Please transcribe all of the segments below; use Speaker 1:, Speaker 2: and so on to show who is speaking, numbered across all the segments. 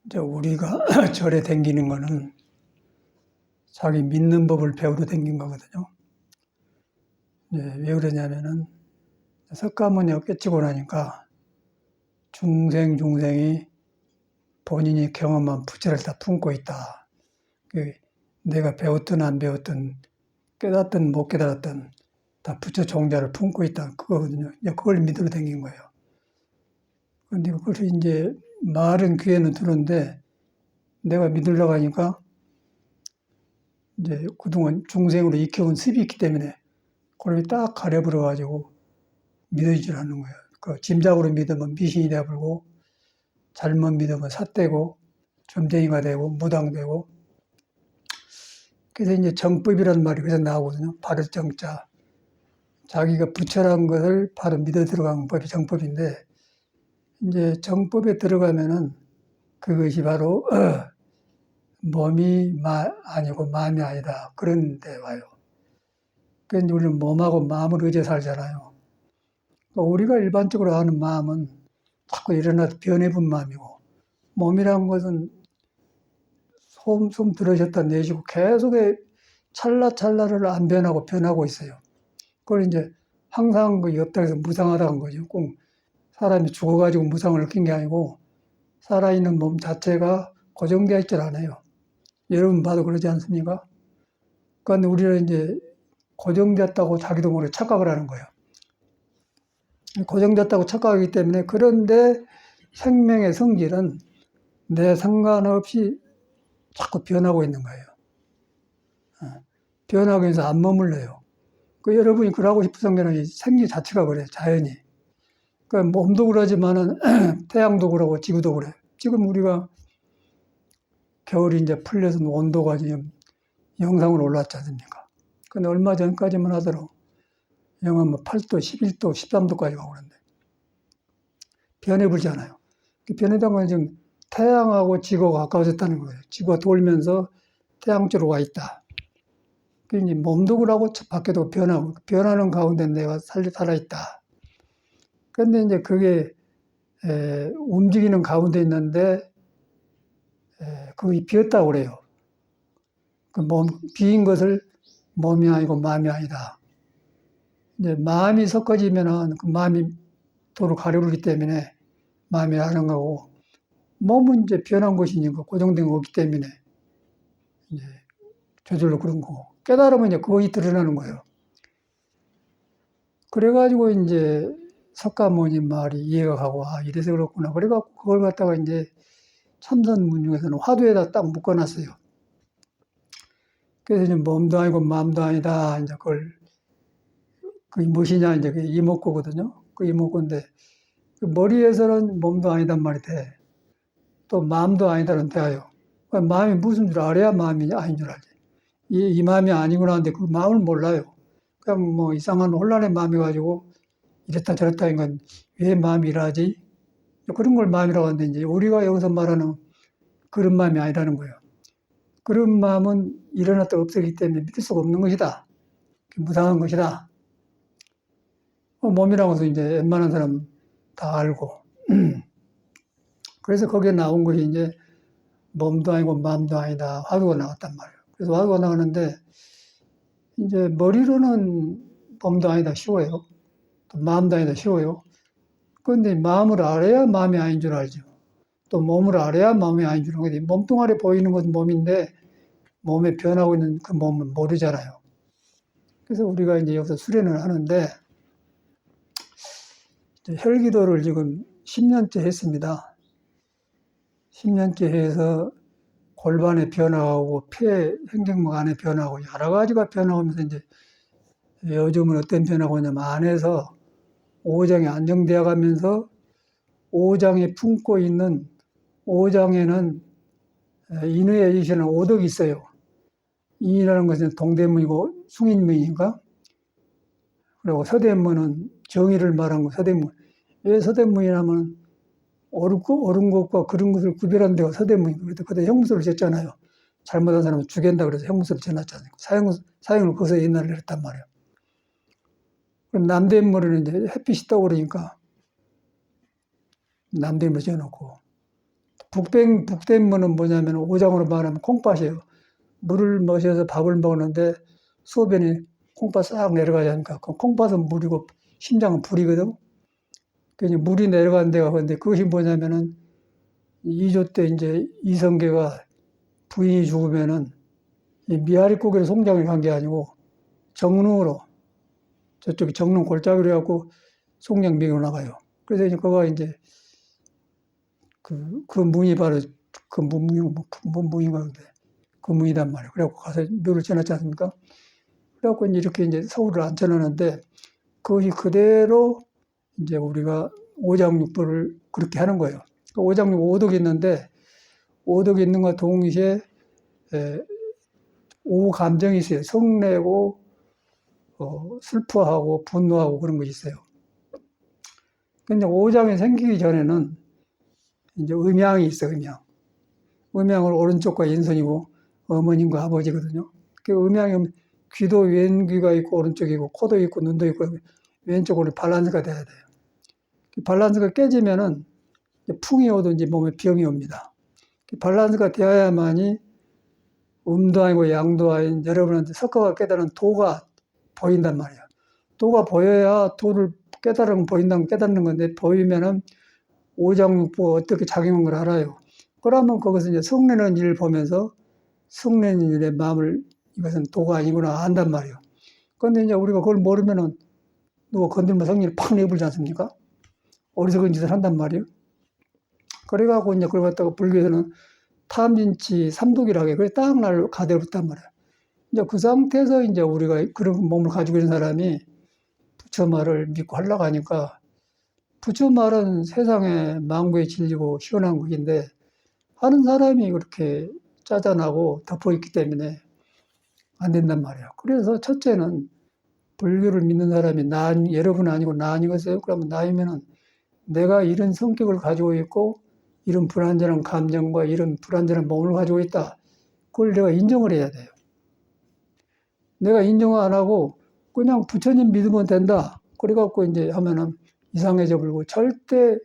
Speaker 1: 이제 우리가 절에 댕기는 거는 자기 믿는 법을 배우러 댕긴 거거든요. 왜 그러냐면은 석가모니가 깨치고 나니까 중생이 본인이 경험한 부처를 다 품고 있다. 내가 배웠든 안 배웠든 깨닫든 못 깨달았든 다 부처 종자를 품고 있다. 그거거든요. 그걸 믿으러 댕긴 거예요. 근데 그걸 이제 말은 귀에는 들었는데 내가 믿으려고 하니까 이제 그동안 중생으로 익혀온 습이 있기 때문에 그걸 딱 가려버려가지고 믿어지질 않는 거예요. 그 짐작으로 믿으면 미신이 되어버리고 잘못 믿으면 삿되고 점쟁이가 되고 무당되고. 그래서 이제 정법이라는 말이 그래서 나오거든요. 바로 정자. 자기가 부처라는 것을 바로 믿어 들어간 법이 정법인데 이제 정법에 들어가면은 그것이 바로 몸이 아니고 마음이 아니다. 그런 데 와요. 그런데 우리는 몸하고 마음을 의지해 살잖아요. 우리가 일반적으로 아는 마음은 자꾸 일어나서 변해본 마음이고, 몸이라는 것은 숨 들으셨다 내쉬고 계속 찰나찰나를 안 변하고 있어요. 그걸 이제 항상 그 없다 해서 무상하다는 거죠. 꼭 사람이 죽어가지고 무상을 느낀 게 아니고 살아있는 몸 자체가 고정되어 있질 않아요. 여러분 봐도 그러지 않습니까? 그런데 우리는 이제 고정됐다고 자기도 모르게 착각을 하는 거예요. 고정됐다고 착각하기 때문에 그런데 생명의 성질은 내 상관없이 자꾸 변하고 있는 거예요. 변하고 해서 안 머물러요. 여러분이 그러고 싶은 성질은 생리 자체가 그래요. 자연이. 몸도 그러지만은 태양도 그러고 지구도 그래요. 지금 우리가 겨울이 이제 풀려서 온도가 지금 영상으로 올랐지 않습니까? 근데 얼마 전까지만 하더라도 영하 8도, 11도, 13도까지 가고 그러는데 변해버리잖아요. 변해던 건 지금 태양하고 지구가 가까워졌다는 거예요. 지구가 돌면서 태양 쪽으로 와 있다. 그러니 몸도 그러고 밖에도 변하고 변하는 가운데 내가 살아있다. 그런데 이제 그게 움직이는 가운데 있는데 그게 비었다고 그래요. 비인 것을 몸이 아니고 마음이 아니다. 이제 마음이 섞어지면은 그 마음이 도로 가려버리기 때문에 마음이 하는 거고, 몸은 이제 변한 것이니까 고정된 거기 때문에 이제 저절로 그런 거고, 깨달으면 이제 그것이 드러나는 거예요. 그래가지고 이제 석가모니 말이 이해가 가고, 이래서 그렇구나. 그래갖고 그걸 갖다가 이제 참선문 중에서는 화두에다 딱 묶어놨어요. 그래서 이제 몸도 아니고 마음도 아니다. 이제 그게 무엇이냐, 이제 그 이목구거든요. 그 이목구인데, 그 머리에서는 몸도 아니단 말이 돼. 또 마음도 아니다는 대하여. 마음이 무슨 줄 알아야 마음이 아닌 줄 알지. 이 마음이 아니구나 하는데 그 마음을 몰라요. 그냥 뭐 이상한 혼란의 마음이 가지고 이랬다 저랬다 하는 건 왜 마음이 이러지? 그런 걸 마음이라고 하는데 이제 우리가 여기서 말하는 그런 마음이 아니라는 거예요. 그런 마음은 일어났다 없어지기 때문에 믿을 수가 없는 것이다. 무상한 것이다. 몸이라고 해서 이제 웬만한 사람은 다 알고. 그래서 거기에 나온 것이 이제 몸도 아니고 마음도 아니다. 화두가 나왔단 말이에요. 그래서 화두가 나오는데 이제 머리로는 몸도 아니다 쉬워요. 또 마음도 아니다 쉬워요. 그런데 마음을 알아야 마음이 아닌 줄 알죠. 또 몸을 알아야 마음이 아닌 줄 알고 몸뚱아리 보이는 것은 몸인데 몸에 변하고 있는 그 몸은 모르잖아요. 그래서 우리가 이제 여기서 수련을 하는데 혈기도를 지금 10년째 했습니다. 10년째 해서 골반에 변화하고 폐 횡격막 안에 변화하고 여러 가지가 변화하면서 이제 요즘은 어떤 변화가 오냐면 안에서 오장이 안정되어 가면서 오장에 품고 있는 오장에는 인후에 계시는 오덕이 있어요. 인이라는 것은 동대문이고 숭인문인가? 그리고 서대문은 정의를 말한 거 서대문. 왜 서대문이라면 옳은 것과 그런 것을 구별한 데가 서대문이고 그때 형무소를 졌잖아요. 잘못한 사람은 죽인다 그래서 형무소를 져놨잖아요. 사형을 거기서 옛날에 했단 말이에요. 남대문은 이제 햇빛이 떠오르니까 남대문을 지어놓고 북대문은 뭐냐면 오장으로 말하면 콩밭이에요. 물을 마셔서 밥을 먹는데 소변이 콩밭 싹 내려가지 않습니까? 그 콩밭은 물이고 심장은 불이거든. 그래서 물이 내려가는 데가 그런데 그것이 뭐냐면은 2조 때 이제 이성계가 부인이 죽으면은 이 미아리 고개로 송장을 간 게 아니고 정릉으로 저쪽이 정릉 골짜기로 해갖고 송장 밀고 나가요. 그래서 이제 그거 이제 그 문이 바로 그 문인가 근데 그 문이단 말이에요. 그래갖고 가서 묘를 지어놨지 않습니까? 그래갖고 이제 이렇게 이제 서울을 앉혀놨는데 그것이 그대로 이제 우리가 오장육부를 그렇게 하는 거예요. 그 오장육 오덕이 있는데 오덕이 있는 것과 동시에 오감정이 있어요. 성내고 슬퍼하고 분노하고 그런 것이 있어요. 근데 오장이 생기기 전에는 이제 음양이 있어요. 음양은 오른쪽과 인선이고 어머님과 아버지거든요. 그 음양이 귀도 왼귀가 있고 오른쪽이고 코도 있고 눈도 있고 왼쪽으로 밸런스가 돼야 돼요. 밸런스가 깨지면은 풍이 오든지 몸에 병이 옵니다. 밸런스가 되어야만이 음도 아니고 양도 아닌 여러분한테 석가가 깨달은 도가 보인단 말이에요. 도가 보여야 도를 깨달으면 보인다면 깨닫는 건데 보이면은 오장육부가 어떻게 작용한 걸 알아요. 그러면 거기서 이제 성내는 일을 보면서 성내는 일의 마음을 이것은 도가 아니구나 안단 말이에요. 그런데 이제 우리가 그걸 모르면은 누가 건들면 성질을 팍 내버리지 않습니까? 어리석은 짓을 한단 말이에요. 그래갖고 이제 그걸 갖다가 불교에서는 탐진치 삼독이라고 해. 그래서 딱 날 가대롭단 말이에요. 이제 그 상태에서 이제 우리가 그런 몸을 가지고 있는 사람이 부처 말을 믿고 하려고 하니까 부처 말은 세상에 망부에 진리고 시원한 것인데 하는 사람이 그렇게 짜잔하고 덮어있기 때문에 안 된단 말이에요. 그래서 첫째는 불교를 믿는 사람이 여러분 아니고 나 아니겠어요? 그러면 나이면은 내가 이런 성격을 가지고 있고 이런 불안전한 감정과 이런 불안전한 몸을 가지고 있다. 그걸 내가 인정을 해야 돼요. 내가 인정을 안 하고 그냥 부처님 믿으면 된다. 그래갖고 이제 하면은 이상해져 버리고 절대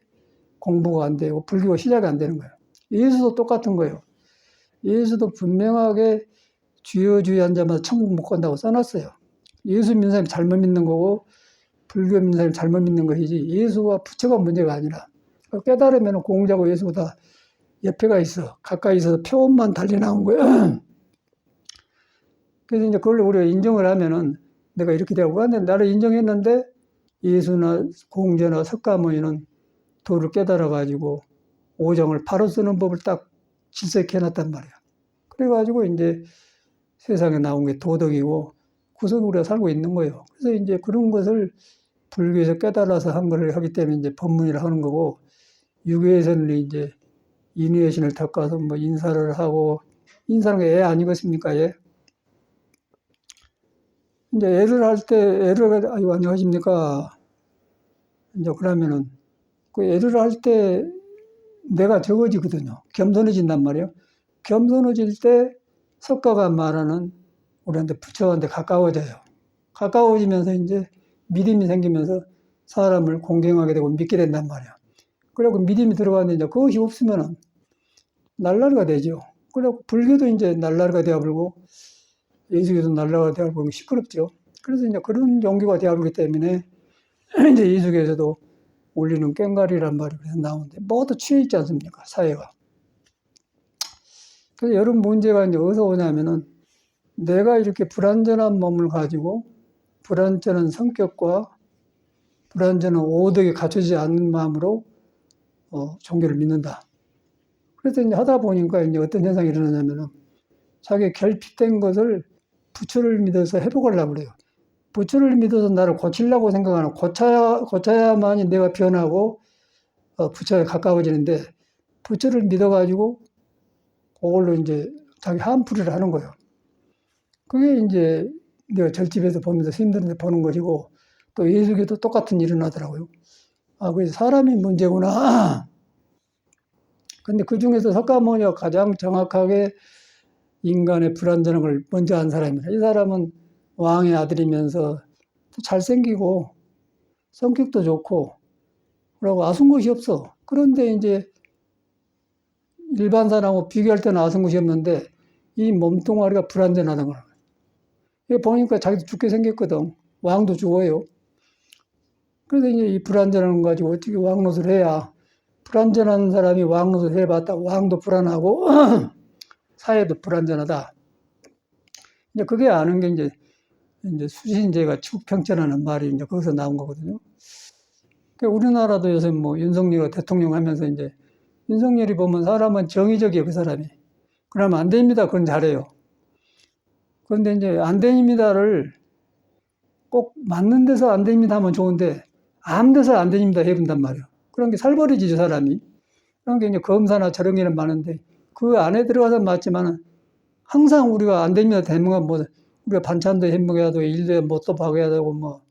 Speaker 1: 공부가 안 되고 불교가 시작이 안 되는 거예요. 예수도 똑같은 거예요. 예수도 분명하게 주여 주여 한 자마다 천국 못 간다고 써놨어요. 예수 믿는 사람이 잘못 믿는 거고 불교 믿는 사람이 잘못 믿는 것이지 예수와 부처가 문제가 아니라 깨달으면 공자고 예수보다 옆에가 있어. 가까이 있어서 표본만 달리 나온 거예요. 그래서 이제 그걸 우리가 인정을 하면은 내가 이렇게 되고 그런데 나를 인정했는데 예수나 공자나 석가모니는 도를 깨달아가지고 오정을 바로 쓰는 법을 딱 질서있게 해놨단 말이야. 그래가지고 이제 세상에 나온 게 도덕이고 구석에 우리가 살고 있는 거예요. 그래서 이제 그런 것을 불교에서 깨달아서 한 걸 하기 때문에 이제 법문이라 하는 거고 유교에서는 이제 인의의 신을 닦아서 뭐 인사를 하고 인사는 애 아니겠습니까? 예. 이제 애를 아유 안녕하십니까? 이제 그러면은 그 애를 할 때 내가 적어지거든요. 겸손해진단 말이에요. 겸손해질 때 석가가 말하는 우리한테 부처한테 가까워져요. 가까워지면서 이제 믿음이 생기면서 사람을 공경하게 되고 믿게 된단 말이야. 그리고 믿음이 들어가는데 이제 그것이 없으면은 날라리가 되죠. 그리고 불교도 이제 날라리가 되어버리고 예수교도 날라리가 되어버리고 시끄럽죠. 그래서 이제 그런 종교가 되어버리기 때문에 이제 예수교에서도 올리는 꽹과리란 말이 그래서 나오는데 모두 취해 있지 않습니까? 사회가. 그래서 여러 문제가 이제 어디서 오냐면은 내가 이렇게 불완전한 몸을 가지고 불완전한 성격과 불완전한 오덕이 갖춰지지 않는 마음으로 종교를 믿는다. 그래서 이제 하다 보니까 이제 어떤 현상이 일어나냐면은 자기 결핍된 것을 부처를 믿어서 회복하려고 그래요. 부처를 믿어서 나를 고치려고 생각하는 고쳐야만이 내가 변하고 부처에 가까워지는데 부처를 믿어가지고 그걸로 이제 자기 한풀이를 하는 거예요. 그게 이제 내가 절집에서 보면서 스님들한테 보는 것이고 또 예수교도 똑같은 일이 일어나더라고요. 아, 그래서 사람이 문제구나. 근데 그 중에서 석가모니가 가장 정확하게 인간의 불완전한 걸 먼저 한 사람이라. 이 사람은 왕의 아들이면서 잘생기고 성격도 좋고 그러고 아순 것이 없어. 그런데 이제 일반 사람하고 비교할 때는 아성것이 없는데 이 몸뚱아리가 불완전하다는 거예요. 이거 보니까 자기도 죽게 생겼거든. 왕도 죽어요. 그래서 이제 이 불완전한 거 가지고 어떻게 왕노릇을 해야, 불완전한 사람이 왕노릇을 해봤다. 왕도 불안하고 사회도 불완전하다. 이제 그게 아는 게 이제 수신제가 축평천하는 말이 이제 거기서 나온 거거든요. 그러니까 우리나라도 요새 뭐 윤석열이 대통령 하면서 이제 윤석열이 보면 사람은 정의적이에요, 그 사람이. 그러면 안 됩니다. 그건 잘해요. 그런데 이제 안 됩니다를 꼭 맞는 데서 안 됩니다 하면 좋은데 아무 데서 안 됩니다 해본단 말이에요. 그런 게 살벌해지죠, 사람이. 그런 게 이제 검사나 저런 게는 많은데 그 안에 들어가서 맞지만은 항상 우리가 안 됩니다 되면 뭐 우리가 반찬도 해먹어야 되고 일도 뭣도 박아야 되고 뭐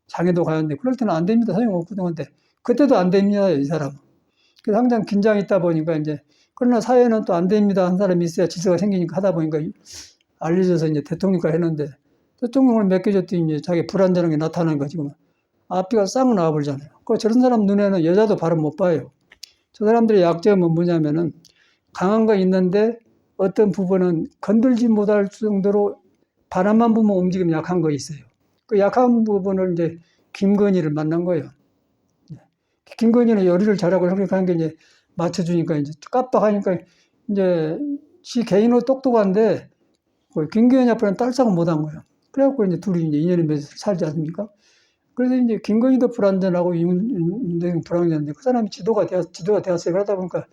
Speaker 1: 장에도 가야 되는데 그럴 때는 안 됩니다 소용없거든. 근데 그때도 안 됩니다 이 사람은. 그래서 항상 긴장이 있다 보니까 이제 그러나 사회는 또 안 됩니다 한 사람이 있어야 질서가 생기니까 하다 보니까 알려져서 이제 대통령까지 했는데 대통령을 맡겨줬더니 이제 자기 불안전한 게 나타나는 거 지금 앞뒤가 싹 나와버리잖아요. 그 저런 사람 눈에는 여자도 바로 못 봐요. 저 사람들의 약점은 뭐냐면은 강한 거 있는데 어떤 부분은 건들지 못할 정도로 바람만 부면 움직이면 약한 거 있어요. 그 약한 부분을 이제 김건희를 만난 거예요. 김건희는 요리를 잘하고 협력하는 게 이제 맞춰주니까 이제 깜빡하니까 이제 지 개인으로 똑똑한데 김건희 앞에는 딸싹은 못한 거예요. 그래갖고 이제 둘이 이제 인연이 맺어서 살지 않습니까? 그래서 이제 김건희도 불안전하고 윤석열 불안전한데 그 사람이 지도가 되었어요. 그러다 보니까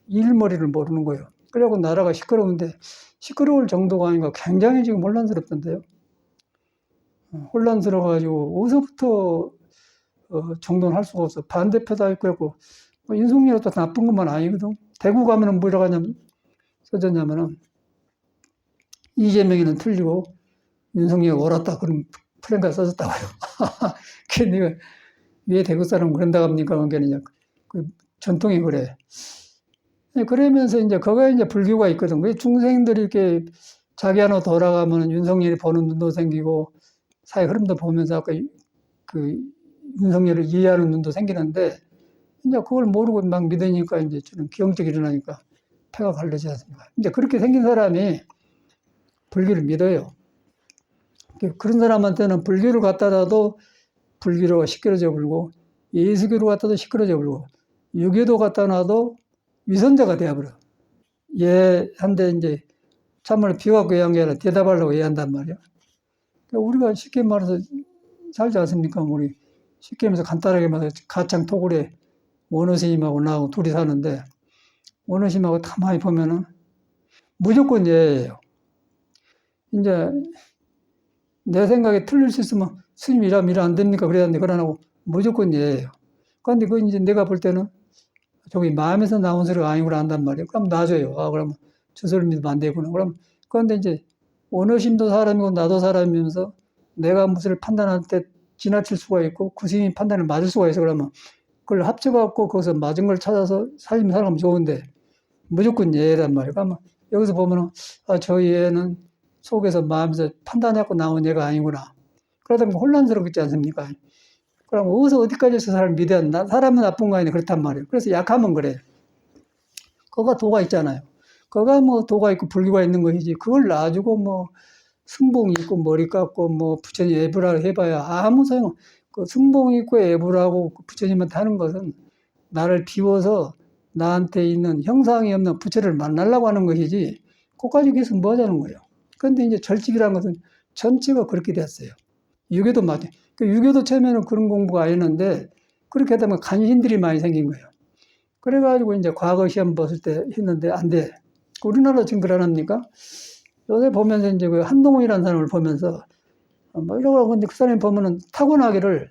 Speaker 1: 일머리를 모르는 거예요. 그래갖고 나라가 시끄러운데 시끄러울 정도가 아니고 굉장히 지금 혼란스럽던데요. 혼란스러워가지고 어디서부터 정돈할 수가 없어. 반대표도 있고 했고 뭐 윤석열이 또 나쁜 것만 아니거든. 대구 가면은 뭐라고 하냐면 써졌냐면은 이재명이는 틀리고 윤석열이 옳았다 그런 플랜카드 써졌다고요. 그 내가 왜 대구 사람 그런다고 합니까? 그게 그 전통이 그래. 그러면서 이제 거기에 이제 불교가 있거든. 왜 중생들이 이렇게 자기 안으로 돌아가면 윤석열이 보는 눈도 생기고 사회 흐름도 보면서 아까 그 윤석열을 이해하는 눈도 생기는데 이제 그걸 모르고 막 믿으니까 이제 저는 기형적이 일어나니까 폐가 갈라지지 않습니까? 이제 그렇게 생긴 사람이 불교를 믿어요. 그런 사람한테는 불교를 갖다라도 불교로 시끄러져 버리고 예수교로 갖다도 시끄러져 버리고 유교도 갖다 놔도 위선자가 되어버려. 한데 이제 참말로 비와고 얘기한 게 아니라 대답하려고 얘기한단 말이야. 그러니까 우리가 쉽게 말해서 살지 않습니까? 우리 쉽게 말해서 간단하게 말해서 가창 토굴에 원어 스님하고 나하고 둘이 사는데 원어 스님하고 가만히 보면은 무조건 예예요. 이제 내 생각에 틀릴 수 있으면 스님 이러면 안 됩니까? 그래야 하는데 그러나고 무조건 예예요. 그런데 그 이제 내가 볼 때는 저기 마음에서 나온 소리가 아니구나 한단 말이에요. 그럼 놔줘요. 그러면 저 소리 믿으면 안 되구나. 그런데 이제 원어심도 사람이고 나도 사람이면서 내가 무엇을 판단할 때 지나칠 수가 있고 그 스님이 판단을 맞을 수가 있어. 그러면 그걸 합쳐갖고 거기서 맞은 걸 찾아서 살아가면 좋은데 무조건 예란 말이에요. 그러면 여기서 보면은 저 예는 속에서 마음에서 판단해갖고 나온 예가 아니구나. 그러다 보면 혼란스럽지 않습니까? 그럼 어디서 어디까지 저 사람을 믿어야 한다? 사람은 나쁜 거 아니네. 그렇단 말이에요. 그래서 약하면 그래. 거가 도가 있잖아요. 거가 뭐 도가 있고 불교가 있는 것이지. 그걸 놔주고 뭐 승봉 있고 머리 깎고 뭐 부처님 애부라고 해봐야 아무 소용. 그 승봉 있고 애부라고 부처님한테 하는 것은 나를 비워서 나한테 있는 형상이 없는 부처를 만나려고 하는 것이지. 그까지 계속 뭐 하자는 거예요. 그런데 이제 절직이라는 것은 전체가 그렇게 됐어요. 유교도 맞아요. 유교도 처음에는 그런 공부가 아니었는데 그렇게 하다 보면 간신들이 많이 생긴 거예요. 그래가지고 이제 과거 시험 봤을 때 했는데 안 돼. 우리나라 지금 그러합니까? 요새 보면서 이제 그 한동훈이라는 사람을 보면서 뭐 이러고 근데 그 사람이 보면은 타고나기를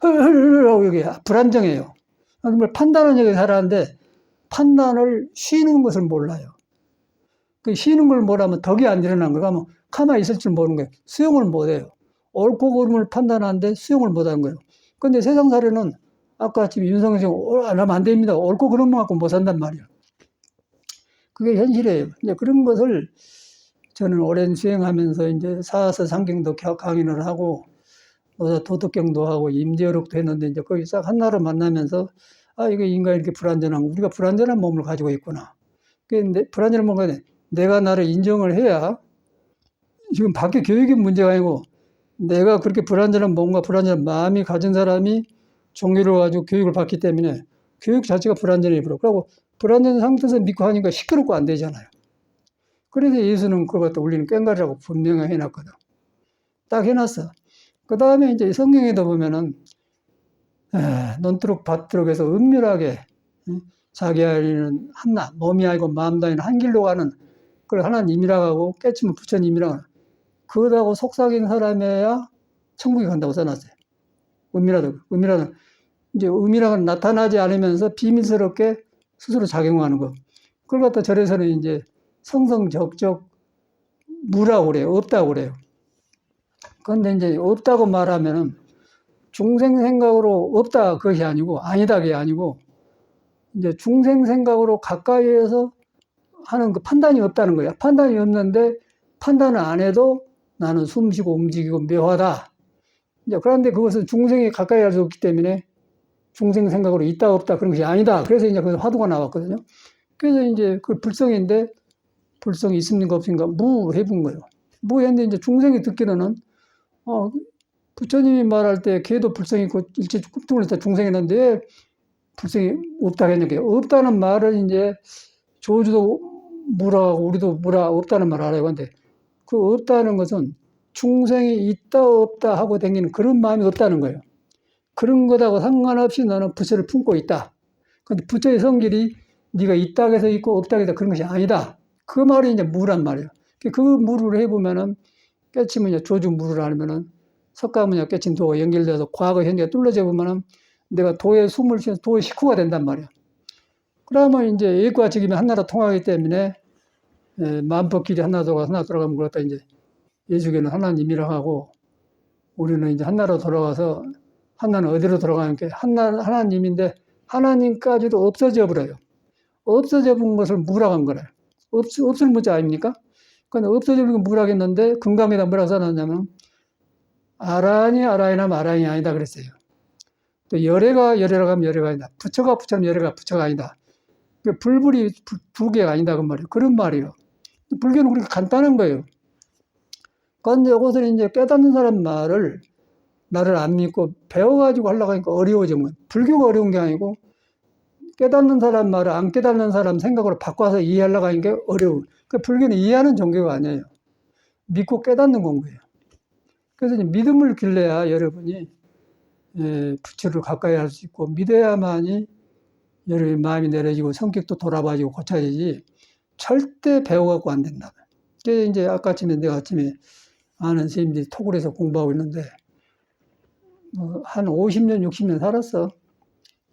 Speaker 1: 하고 여기 불안정해요. 정말 판단은 여기 잘하는데 판단을 쉬는 것을 몰라요. 그 쉬는 걸 뭐라면 덕이 안 일어난 거가 뭐 가만히 있을 줄 모르는 거예요. 수용을 못 해요. 옳고 그름을 판단하는데 수용을 못 하는 거예요. 근데 세상 사례는 아까 지금 윤석열 씨 안 하면 안 됩니다. 옳고 그름만 갖고 못 산단 말이에요. 그게 현실이에요. 이제 그런 것을 저는 오랜 수행하면서 이제 사서 상경도 강의를 하고 도덕경도 하고 임재어록도 했는데 이제 거기 싹 한나를 만나면서 아, 이거 인간이 이렇게 불완전한, 우리가 불완전한 몸을 가지고 있구나. 불완전한 몸을 내가 나를 인정을 해야, 지금 밖에 교육이 문제가 아니고, 내가 그렇게 불완전한 몸과 불완전한 마음이 가진 사람이 종교를 가지고 교육을 받기 때문에 교육 자체가 불완전해 버려. 그리고 불완전 상태에서 믿고 하니까 시끄럽고 안 되잖아요. 그래서 예수는 그걸 갖다 우리는 꽹과리라고 분명히 해놨거든. 딱 해놨어. 그 다음에 이제 성경에도 보면은, 논두룩 밭두룩에서 은밀하게, 자기 아이는 한나, 몸이 아니고 마음도 아닌 한 길로 가는, 그걸 하나님이라고 하고, 깨치면 부처님이라고 하는, 그거하고 속삭인 사람이야 천국에 간다고 써놨어요. 은밀하다. 이제 은밀하게 나타나지 않으면서 비밀스럽게 스스로 작용하는 거. 그걸 갖다 절에서는 이제 성성적적 무라고 그래요. 없다고 그래요. 그런데 이제 없다고 말하면은 중생 생각으로 없다 그것이 아니고, 아니다 그게 아니고, 이제 중생 생각으로 가까이에서 하는 그 판단이 없다는 거야. 판단이 없는데 판단을 안 해도 나는 숨쉬고 움직이고 묘하다. 이제 그런데 그것은 중생이 가까이 할 수 없기 때문에 중생 생각으로 있다 없다 그런 것이 아니다. 그래서 이제 그 화두가 나왔거든요. 그래서 이제 그 불성인데 불성이 있습니까 없습니까 무 해본 거예요. 무 했는데 이제 중생이 듣기로는 부처님이 말할 때 걔도 불성이 있고 일체 꿈틀을 때 중생이었는데 불성이 없다고 했는데 없다는 말을 이제 조주도 무라고 우리도 무라 없다는 말 알아요. 근데 그 없다는 것은 중생이 있다 없다 하고 다니는 그런 마음이 없다는 거예요. 그런 것하고 상관없이 너는 부처를 품고 있다. 근데 부처의 성질이 네가 있다 해서 있고 없다 해서 그런 것이 아니다. 그 말이 이제 무란 말이에요. 그 무를 해보면은 깨치면 이제 조주 무를 하면은 석가모니가 깨친 도가 연결돼서 과거 현재가 뚫어져 보면은 내가 도에 숨을 쉬어서 도의 식후가 된단 말이야. 그러면 이제 예과 직임이 한나라 통하기 때문에 만법길이 하나 돌아가면 그렇다 이제 예수교는 하나님이라 하고 우리는 이제 한나라로 돌아가서 한나는 어디로 돌아가는 게 하나님인데 하나님까지도 없어져 버려요. 없어져 본 것을 무락한 거래요. 없을 문자 아닙니까? 근데 없어져 버린 건 무락했는데 금강에다 뭐라고 써놨냐면 아라니나 아라니 아니다 그랬어요. 또 열애가 열애라고 하면 열애가 아니다. 부처가 부처는 열애가 부처가 아니다. 불불이 불개가 아니다 그 말이에요. 그런 말이에요. 불교는 그렇게 간단한 거예요. 그런데 이것을 이제 깨닫는 사람 말을 나를 안 믿고 배워가지고 하려고 하니까 어려워진 거예요. 불교가 어려운 게 아니고 깨닫는 사람 말을 안 깨닫는 사람 생각으로 바꿔서 이해하려고 하는 게 어려워. 그 불교는 이해하는 종교가 아니에요. 믿고 깨닫는 공부예요. 그래서 이제 믿음을 길러야 여러분이 부처를 가까이 할 수 있고 믿어야만이 여러분의 마음이 내려지고 성격도 돌아봐지고 고쳐지지 절대 배워갖고 안 된다. 그래서 이제 내가 아침에 아는 선생님들이 토굴에서 공부하고 있는데 한 50년, 60년 살았어.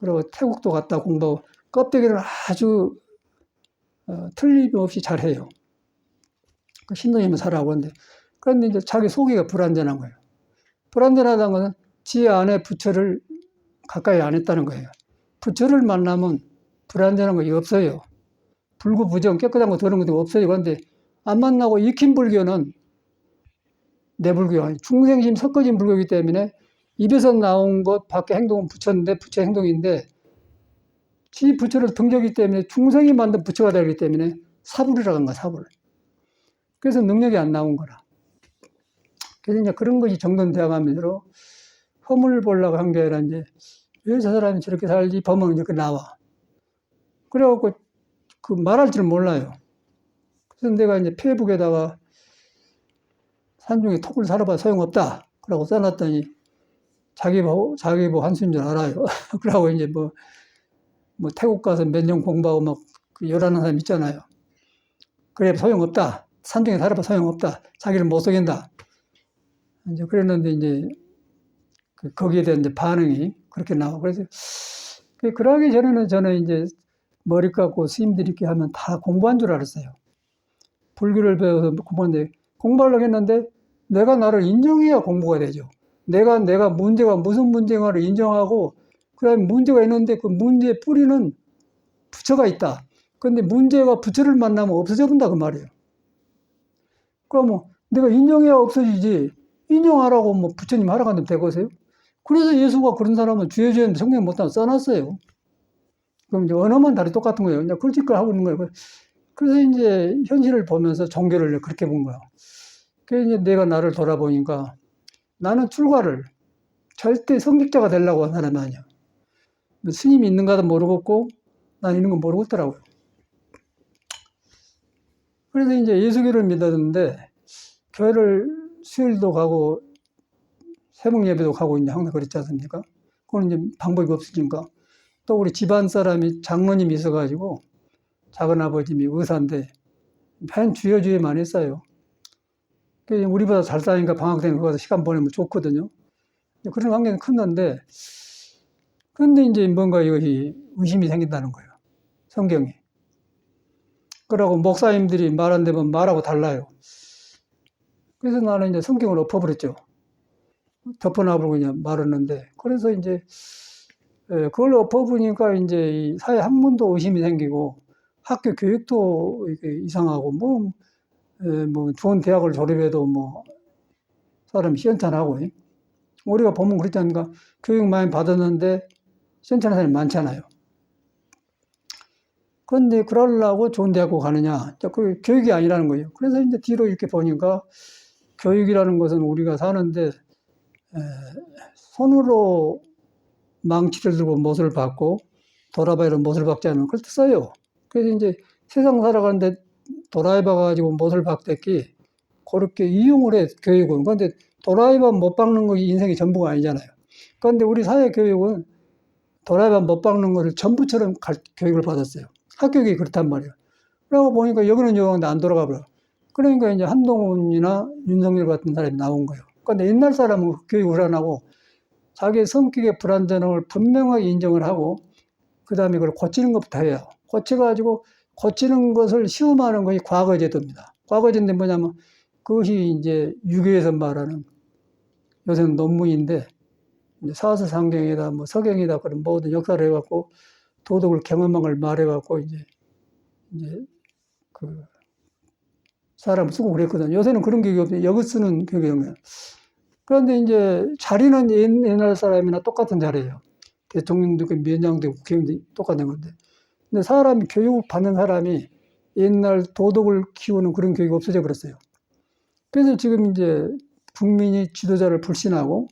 Speaker 1: 그리고 태국도 갔다 공부하고 껍데기를 아주 틀림없이 잘해요. 그 신도님은 잘하고 하는데 그런데 이제 자기 속이가 불완전한 거예요. 불완전하다는 것은 지 안에 부처를 가까이 안 했다는 거예요. 부처를 만나면 불완전한 것이 없어요. 불구부정 깨끗한 거 더러운 것도 없어요. 그런데 안 만나고 익힌 불교는 내 불교가 아니고 중생심 섞어진 불교이기 때문에 입에서 나온 것 밖에 행동은 부처인데 부처의 행동인데 지 부처를 등졌기 때문에 중생이 만든 부처가 되기 때문에 사불이라고 한 거야, 사불. 그래서 능력이 안 나온 거라. 그래서 이제 그런 것이 정돈되어 가면서 허물 보려고 한 게 아니라 이제 왜 저 사람이 저렇게 살지? 범은 이렇게 나와. 그래갖고 그 말할 줄 몰라요. 그래서 내가 이제 페이북에다가 산중에 톡을 살아봐 소용없다. 그러고 써놨더니 자기 보고 한수인 줄 알아요. 그러고 이제 뭐 태국 가서 몇 년 공부하고 막 열하는 사람 있잖아요. 그래 소용없다. 산중에 살아봐 소용없다. 자기를 못 속인다. 이제 그랬는데 이제 거기에 대한 이제 반응이 그렇게 나오고 그래서 그러기 전에는 저는 이제 머리 깎고 스님들이 이렇게 하면 다 공부한 줄 알았어요. 불교를 배워서 공부하는데 공부하려고 했는데 내가 나를 인정해야 공부가 되죠. 내가 문제가 무슨 문제인가를 인정하고 그다음에 문제가 있는데 그 문제의 뿌리는 부처가 있다. 그런데 문제가 부처를 만나면 없어져 본다 그 말이에요. 그러면 내가 인정해야 없어지지. 인정하라고 뭐 부처님 하라고 하면 되겠어요? 그래서 예수가 그런 사람은 주의 성경 못하면 써놨어요. 그럼 이제 언어만 다르게 똑같은 거예요. 그냥 그걸 하고 있는 거예요. 그래서 이제 현실을 보면서 종교를 그렇게 본 거야. 그래서 이제 내가 나를 돌아보니까 나는 출가를 절대 성직자가 되려고 한 사람이 아니야. 스님이 있는가도 모르겠고, 난 있는 건 모르겠더라고요. 그래서 이제 예수교를 믿었는데, 교회를 수요일도 가고, 새벽 예배도 가고, 이제 항상 그랬지 않습니까? 그건 이제 방법이 없으니까. 또 우리 집안 사람이 장로님이 있어가지고, 작은 아버님이 의사인데, 맨 주여주여만 했어요. 우리보다 잘 사니까 방학 때는 거기서 시간 보내면 좋거든요. 그런 관계는 컸는데, 근데 이제 뭔가 이것이 의심이 생긴다는 거예요. 성경에. 그러고 목사님들이 말한 데면 말하고 달라요. 그래서 나는 이제 성경을 엎어버렸죠. 덮어놔버리고 그냥 말았는데. 그래서 이제, 그걸 엎어보니까 이제 이 사회 학문도 의심이 생기고, 학교 교육도 이상하고, 뭐, 좋은 대학을 졸업해도 뭐, 사람이 시원찮하고, 우리가 보면 그렇지 않습니까? 교육 많이 받았는데, 시원찮은 사람이 많잖아요. 그런데 그러려고 좋은 대학교 가느냐? 그 교육이 아니라는 거예요. 그래서 이제 뒤로 이렇게 보니까 교육이라는 것은 우리가 사는데 손으로 망치를 들고 못을 박고 도라이바로 못을 박지 않으면 그걸 써요. 그래서 이제 세상 살아가는데 도라이바 가지고 못을 박댔기 그렇게 이용을 해 교육은. 그런데 도라이바 못 박는 것이 인생의 전부가 아니잖아요. 그런데 우리 사회 교육은 도라이바 못 박는 것을 전부처럼 교육을 받았어요. 학교육이 그렇단 말이에요. 그러고 보니까 여기는 여기인데 안 돌아가 버려. 그러니까 이제 한동훈이나 윤석열 같은 사람이 나온 거예요. 그런데 옛날 사람은 교육을 안 하고 자기의 성격의 불안전함을 분명하게 인정을 하고 그 다음에 그걸 고치는 것부터 해요. 고쳐가지고 고치는 것을 시험하는 것이 과거제도입니다. 과거제인데 뭐냐면 그것이 이제 유교에서 말하는 요새는 논문인데 사서상경이다 뭐 서경이다 그런 모든 역사를 해갖고 도덕을 경험한 걸 말해갖고 이제 그 사람 쓰고 그랬거든요. 요새는 그런 교육이 없어요. 여기 쓰는 교육이에요. 그런데 이제 자리는 옛날 사람이나 똑같은 자리예요. 대통령도 있고 위원장도 있고 국회의원도 똑같은 건데. 근데 사람이 교육을 받는 사람이 옛날 도덕을 키우는 그런 교육이 없어져 버렸어요. 그래서 지금 이제 국민이 지도자를 불신하고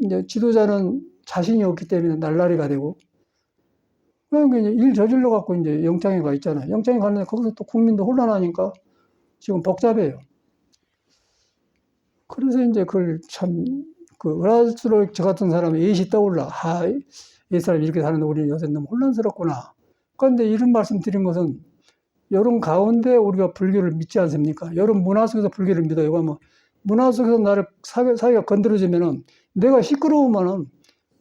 Speaker 1: 이제 지도자는 자신이 없기 때문에 날라리가 되고 그러니까 이제 일 저질러 갖고 이제 영장에 가 있잖아요. 영장에 가는데 거기서 또 국민도 혼란하니까 지금 복잡해요. 그래서 이제 그걸 참, 그럴수록 저 같은 사람이 예시 떠올라. 이 사람이 이렇게 사는데 우리는 요새 너무 혼란스럽구나. 그런데 이런 말씀 드린 것은 여론 가운데 우리가 불교를 믿지 않습니까? 여론 문화 속에서 불교를 믿어요. 뭐 문화 속에서 나를 사회가 건드려주면은 내가 시끄러우면은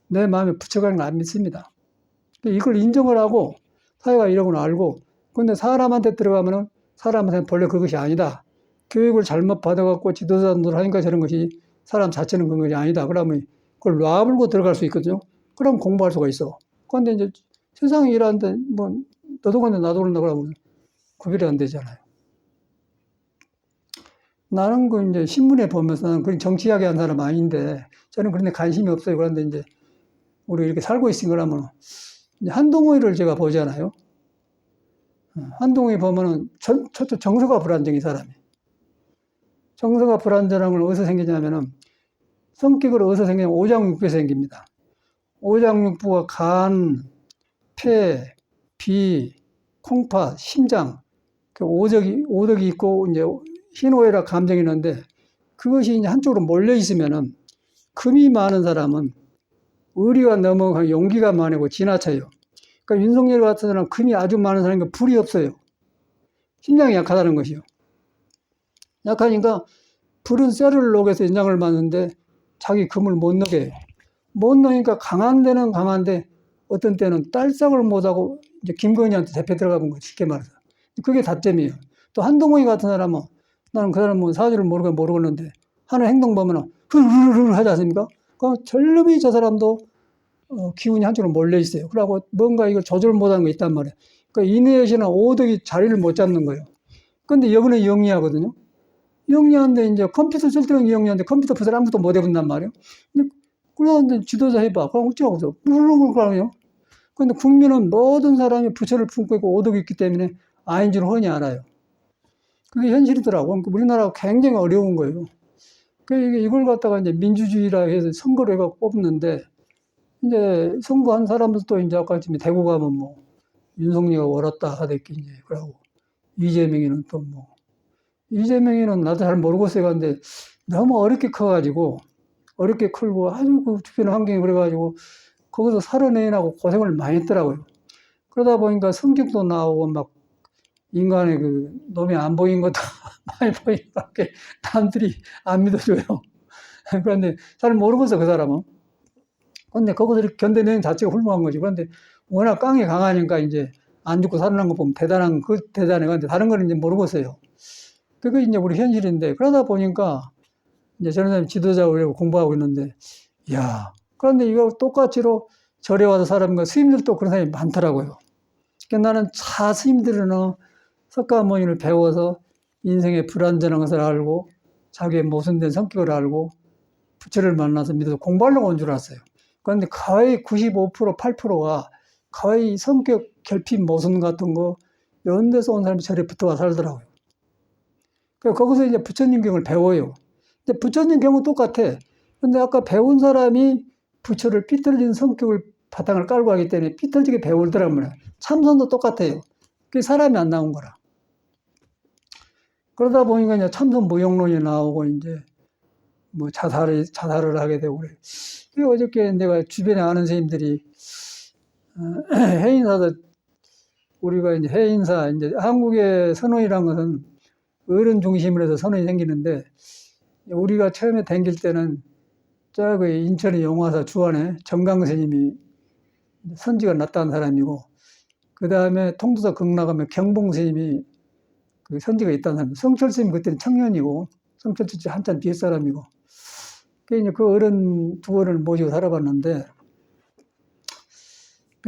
Speaker 1: 내 마음에 붙여가는 거 안 믿습니다. 이걸 인정을 하고 사회가 이런 걸 알고 근데 사람한테 들어가면은 사람한테는 본래 그것이 아니다. 교육을 잘못 받아갖고 지도자들 하니까 저런 것이 사람 자체는 그런 것이 아니다. 그러면 그걸 놔불고 들어갈 수 있거든요. 그럼 공부할 수가 있어. 그런데 이제 세상에 일하는데 뭐 너도 그런데 나도 그런다 그러면 구별이 안 되잖아요. 나는 그 이제 신문에 보면서 나는 그런 정치 이야기 한 사람 아닌데 저는 그런 데 관심이 없어요. 그런데 이제 우리 이렇게 살고 있으니 그러면 한동훈을 제가 보잖아요. 한동훈이 보면은 첫째 정서가 불안정이 사람이. 정서가 불안정한 건 어디서 생기냐면은 성격으로 어디서 생기냐면 오장육부에서 생깁니다. 오장육부가 간, 폐, 비, 콩팥, 심장, 오덕이 있고 이제 희노애락 감정이 있는데 그것이 이제 한쪽으로 몰려 있으면은 금이 많은 사람은 의리가 넘어가고 용기가 많고 지나쳐요. 그러니까 윤석열 같은 사람은 금이 아주 많은 사람이니까 불이 없어요. 심장이 약하다는 것이요. 약하니까 불은 쇠를 녹여서 연장을 맞는데 자기 금을 못 녹여요. 못 넣으니까 강한 데는 강한데 어떤 때는 딸싹을 못하고 이제 김건희한테 대패 들어가본 거지 쉽게 말해서. 그게 다점이에요. 또 한동훈이 같은 사람은 나는 그 사람 뭐 사주를 모르겠는데 하는 행동 보면은 흐르르르 하지 않습니까? 그럼 절름이 저 사람도 기운이 한쪽으로 몰려 있어요. 그러고 뭔가 이걸 조절 못하는 거 있단 말이에요. 그러니까 인내시나 오덕이 자리를 못 잡는 거예요. 근데 여기는 영리하거든요. 영리한데 이제 컴퓨터 쓸 때는 영리한데 컴퓨터 부설 아무것도 못 해본단 말이에요. 그런데 지도자 해봐. 그럼 어쩌고 그러요. 근데 국민은 모든 사람이 부처를 품고 있고 오덕이 있기 때문에 아닌 줄 훤히 알아요. 그게 현실이더라고. 그러니까 우리나라가 굉장히 어려운 거예요. 그러니까 이걸 갖다가 이제 민주주의라 해서 선거를 해갖고 뽑는데, 이제 선거한 사람들도 이제 아까 대구 가면 뭐 윤석열이가 옳았다 하댔기 이제 그러고, 이재명이는 또 뭐, 이재명이는 나도 잘 모르겠어요. 근데 너무 어렵게 커가지고, 어렵게 크고 아주 그 주변 환경이 그래가지고 거기서 살아내려고 고생을 많이 했더라고요. 그러다 보니까 성격도 나오고 막 인간의 그 놈이 안 보인 것도 많이 보이니까 남들이 안 믿어줘요. 그런데 잘 모르겠어, 그 사람은. 근데 그것을 견뎌내는 자체가 훌륭한 거지. 그런데 워낙 깡이 강하니까 이제 안 죽고 살아난 거 보면 대단한, 그 대단해. 근데 다른 거는 이제 모르겠어요. 그게 이제 우리 현실인데, 그러다 보니까 이제 저런 사람이 지도자고 공부하고 있는데, 이야, 그런데 이거 똑같이로 절에 와서 사람과 스님들도 그런 사람이 많더라고요. 그러니까 나는 스님들은 석가모니를 배워서 인생의 불완전한 것을 알고 자기의 모순된 성격을 알고 부처를 만나서 믿어서 공부하려고 온 줄 알았어요. 그런데 거의 95%, 8%가 거의 성격 결핍 모순 같은 거 이런 데서 온 사람이 절에 붙어와 살더라고요. 그러니까 거기서 이제 부처님 경을 배워요. 근데 부처님 경은 똑같아. 근데 아까 배운 사람이 부처를 삐뚤어진 성격을 바탕을 깔고 하기 때문에 삐뚤어지게 배우더란 말이에요. 참선도 똑같아요. 그게 사람이 안 나온 거라. 그러다 보니까 이제 참선 무용론이 나오고 이제 뭐 자살을 하게 되고 그래. 어저께 내가 주변에 아는 선생님들이 해인사도 우리가 이제 해인사 이제 한국의 선원이란 것은 어른 중심으로 해서 선원이 생기는데 우리가 처음에 다닐 때는 저 인천의 용화사 주안에 정강 스님이 선지가 났다는 사람이고 그 다음에 통도사 극락하면 경봉 스님이 그 선지가 있다는 사람. 성철 스님 그때는 청년이고 성철 스님 한참 뒤에 사람이고 그 어른 두 어른을 모시고 살아봤는데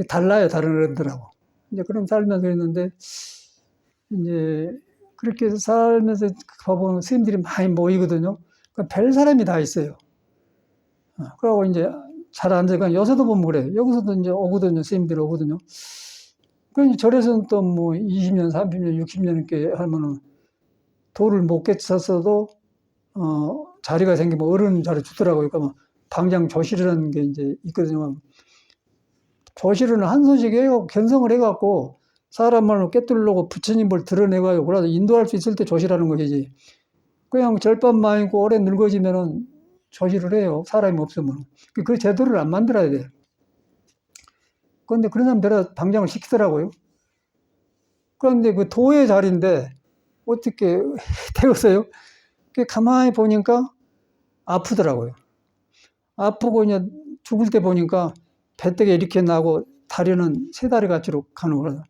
Speaker 1: 달라요, 다른 어른들하고. 이제 그런 살면서 했는데 이제 그렇게 해서 살면서 가보면 스님들이 많이 모이거든요. 그러니까 별 사람이 다 있어요. 그러고 이제 잘 앉아가 요새도 보면 그래요. 여기서도 이제 오거든요. 스님들이 오거든요. 그 절에서는 또 뭐 20년, 30년, 60년 이렇게 하면은 돌을 못 깨쳤어도 자리가 생기면 어른 자리 주더라고요. 그러니까 방장 조실이라는 게 이제 있거든요. 조실은 한 소식 해갖고 견성을 해갖고 사람 말로 깨뚫으려고 부처님 뭘 드러내가지고 그래서 인도할 수 있을 때 조실하는 것이지. 그냥 절반 많이고 오래 늙어지면은 조실을 해요. 사람이 없으면. 그 제도를 안 만들어야 돼. 그런데 그런 사람 데려 방장을 시키더라고요. 그런데 그 도의 자리인데 어떻게 되었어요? 가만히 보니까 아프더라고요. 아프고 이제 죽을 때 보니까 배때기 이렇게 나고 다리는 세 다리 같이로 가는 거라서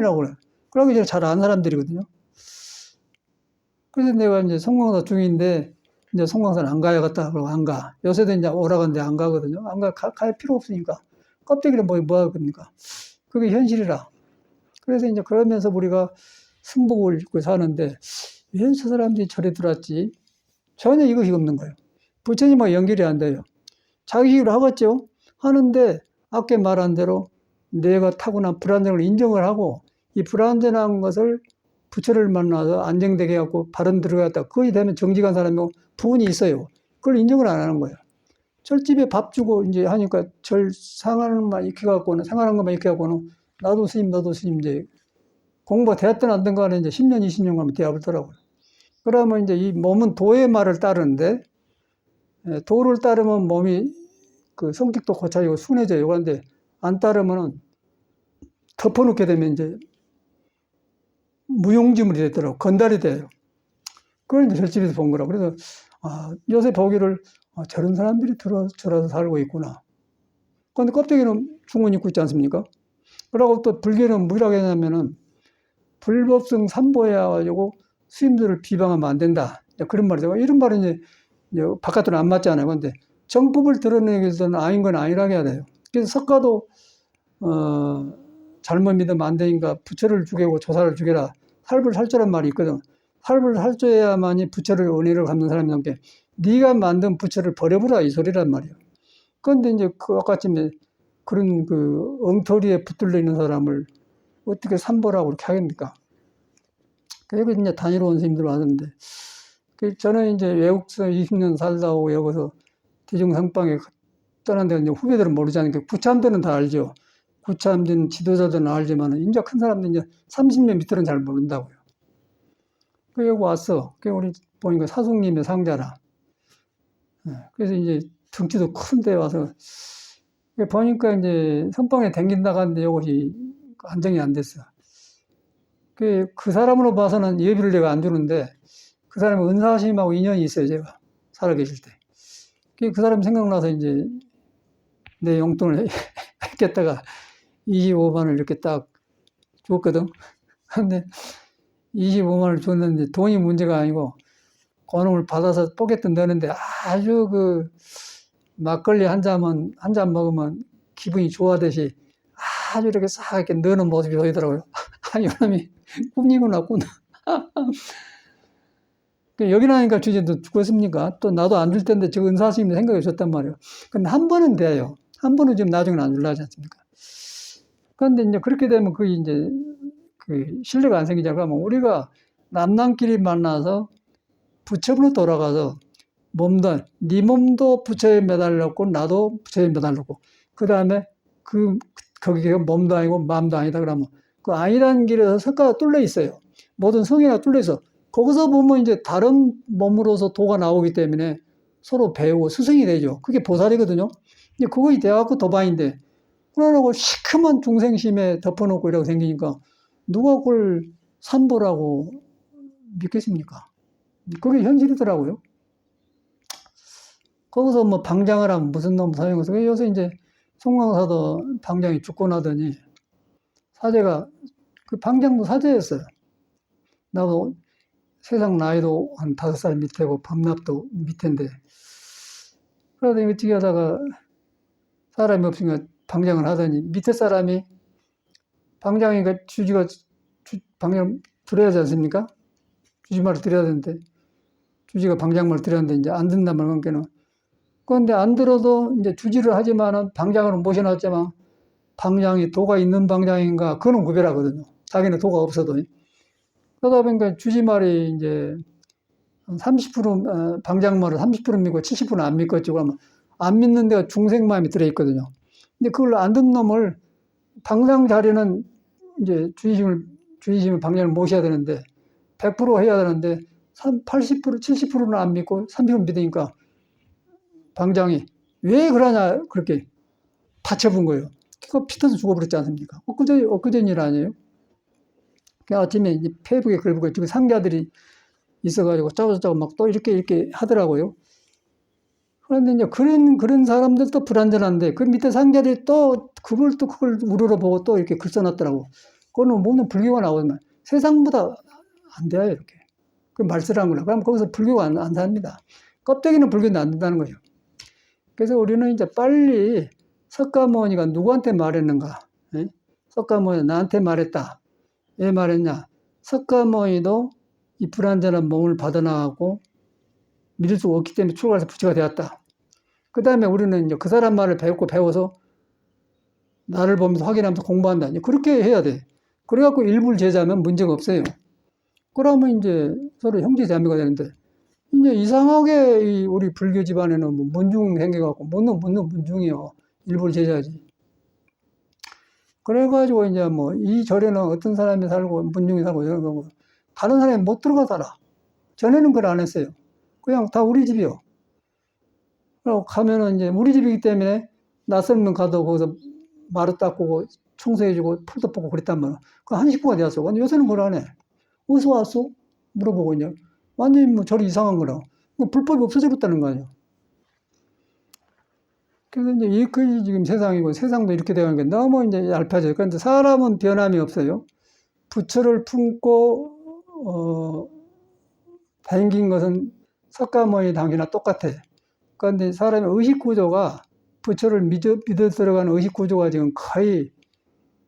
Speaker 1: 라고 그래요. 그러고 이제 잘 아는 사람들이거든요. 그래서 내가 이제 성광사 중인데 이제 성광사는 안 가야겠다. 그러고 안 가. 요새도 이제 오라는데 안 가거든요. 안 갈 필요 없으니까. 껍데기를 뭐 하겠습니까? 그게 현실이라. 그래서 이제 그러면서 우리가 승복을 입고 사는데 왜 저 사람들이 절에 들어왔지? 전혀 이것이 없는 거예요. 부처님하고 연결이 안 돼요. 자기식으로 하겠죠? 하는데 아까 말한 대로 내가 타고난 불안정을 인정을 하고 이 불안정한 것을 부처를 만나서 안정되게 해갖고 발언 들어갔다. 그것이 되면 정직한 사람이고 부분이 있어요. 그걸 인정을 안 하는 거예요. 절집에 밥 주고 이제 하니까 절 상하는 것만 익혀갖고는, 상하는 것만 익혀갖고는 나도 스님, 너도 스님 이제 공부가 되었든 안 된 간에 이제 10년, 20년 가면 되어버더라고요. 그러면 이제 이 몸은 도의 말을 따르는데 도를 따르면 몸이 그 성격도 고쳐지고 순해져요. 그런데 안 따르면은 덮어놓게 되면 이제 무용지물이 되더라고. 건달이 돼요. 그걸 이제 절집에서 본 거라고. 그래서 요새 보기를 저런 사람들이 들어서 살고 있구나. 그런데 껍데기는 중원 입고 있지 않습니까? 그러고 또 불교는 뭐라고 하냐면은 불법성 삼보해가지고 스님들을 비방하면 안 된다. 그런 말이죠. 이런 말은 이제 바깥으로 안 맞잖아요. 그런데 정법을 드러내기 위해서는 아닌 건 아니라고 해야 돼요. 그래서 석가도 잘못 믿으면 안 되니까 부처를 죽이고 조사를 죽여라. 살불살조란 말이 있거든. 살불살조해야만이 부처를 은혜를 갚는 사람이 넘게 네가 만든 부처를 버려보라 이 소리란 말이에요. 그런데 이제 그 아까쯤에 그런 그 엉터리에 붙들려 있는 사람을 어떻게 산보라고 그렇게 하겠습니까? 여기 이제 다니러 온 스님들 왔는데, 저는 이제 외국에서 20년 살다 오고 여기서 대중상방에 떠난데 이제 후배들은 모르지 않으니까 구참들은 다 알죠. 구참진 지도자들은 알지만 이제 큰 사람들 이제 30년 밑으로는 잘 모른다고요. 여기 왔어. 우리 보니까 사숙님의 상자라. 그래서 이제 덩치도 큰데 와서 보니까 이제 선방에 댕긴다고 하는데 이것이 안정이 안 됐어. 그 사람으로 봐서는 예비를 내가 안 주는데 그 사람은 은사스님하고 인연이 있어요, 제가 살아계실 때. 그 사람 생각나서 이제 내 용돈을 했겠다가 25만 원을 이렇게 딱 줬거든. 근데 25만 원을 줬는데 돈이 문제가 아니고 그놈을 받아서 포켓돈 넣는데 아주 그 막걸리 한 잔 먹으면 기분이 좋아하듯이 아주 이렇게 싹 이렇게 넣는 모습이 보이더라고요. 아, 이놈이 꿈이구나, 꿈. 여기 나니까 주제도 죽었습니까? 또 나도 안 줄 텐데 저 은사스님이 생각해 줬단 말이에요. 근데 한 번은 돼요. 한 번은 지금 나중에는 안 줄라 하지 않습니까? 그런데 이제 그렇게 되면 그 이제 그 신뢰가 안 생기자 그러면 우리가 남남끼리 만나서 부처로 돌아가서 네 몸도 부처에 매달렸고 나도 부처에 매달렸고 그 다음에 거기가 몸도 아니고 마음도 아니다 그러면 그 아니라는 길에서 석가가 뚫려 있어요. 모든 성이가 뚫려 있어. 거기서 보면 이제 다른 몸으로서 도가 나오기 때문에 서로 배우고 스승이 되죠. 그게 보살이거든요. 이제 그거 돼갖고 도반인데 그러라고 시커먼 중생심에 덮어놓고 이러고 생기니까 누가 그걸 산보라고 믿겠습니까? 그게 현실이더라고요. 거기서 뭐 방장을 하면 무슨 놈 소용없어. 요새 이제 송광사도 방장이 죽고 나더니 사제가 그 방장도 사제였어요. 나도 세상 나이도 한 5살 밑에고 밤낮도 밑인데 그러더니 어떻게 하다가 사람이 없으니까 방장을 하더니 밑에 사람이 방장이니까 주지가 방장 들어야 하지 않습니까? 주지 말을 드려야 되는데 주지가 방장 말을 드렸는데 이제 안 듣는단 말은 관계는 그런데 안 들어도 이제 주지를 하지만은 방장으로 모셔놨지만 방장이 도가 있는 방장인가 그거는 구별하거든요. 자기는 도가 없어도. 그러다 보니까 주지 말이 이제 30% 방장 말을 30% 믿고 70%는 안 믿겠지 그러면 안 믿는 데가 중생 마음이 들어있거든요. 근데 그걸 안 듣는 놈을 방장 자리는 이제 주의심을 방장을 모셔야 되는데 100% 해야 되는데 80% 70%는 안 믿고 30% 믿으니까 방장이 왜 그러냐 그렇게 다쳐본 거예요. 그거 피 터서 죽어버렸지 않습니까? 엊그제 일 아니에요? 아침에 이제 페이북에 글 보고 지금 상자들이 있어가지고 짜고짜고 막 또 이렇게 하더라고요. 그런데 이제 그런 사람들도 불안전한데 그 밑에 상자들이 또 그걸 우러러보고 또 이렇게 글 써놨더라고. 그거는 모든 불교가 나오지만 세상보다 안 돼요 이렇게. 그 말쓰라는 거라. 그럼 거기서 불교가 안 삽니다. 껍데기는 불교는 안 된다는 거죠. 그래서 우리는 이제 빨리 석가모니가 누구한테 말했는가? 예? 석가모니가 나한테 말했다. 왜 말했냐? 석가모니도 이 불완전한 몸을 받아나가고 믿을 수가 없기 때문에 출가해서 부처가 되었다. 그 다음에 우리는 이제 그 사람 말을 배워서 나를 보면서 확인하면서 공부한다. 이제 그렇게 해야 돼. 그래갖고 일불 제자면 문제가 없어요. 그러면 이제 서로 형제 자매가 되는데 이제 이상하게 우리 불교 집안에는 뭐 문중 생겨갖고 묻는 문중이요. 일불 제자지. 그래가지고 이제 뭐 이 절에는 어떤 사람이 살고 문중이 살고 이런 거고 다른 사람이 못 들어가 살아. 전에는 그걸 안 했어요. 그냥 다 우리 집이요. 그리고 가면은 이제 우리 집이기 때문에 낯설면 가도 거기서 마루 닦고 청소해주고 풀도 뽑고 그랬단 말이야. 그 한 식구가 되었어. 근데 요새는 그걸 안 해. 어디서 왔어? 물어보고 이제 완전히 뭐 절이 이상한 거라. 불법이 없어져 버렸다는 거 아니야. 그래서 이제 이게 지금 세상이고 세상도 이렇게 되는 게 너무 이제 얄팍해져요. 그런데 사람은 변함이 없어요. 부처를 품고 다행인 것은 석가모니 당시나 똑같아. 그런데 사람의 의식 구조가 부처를 믿어 들어가는 의식 구조가 지금 거의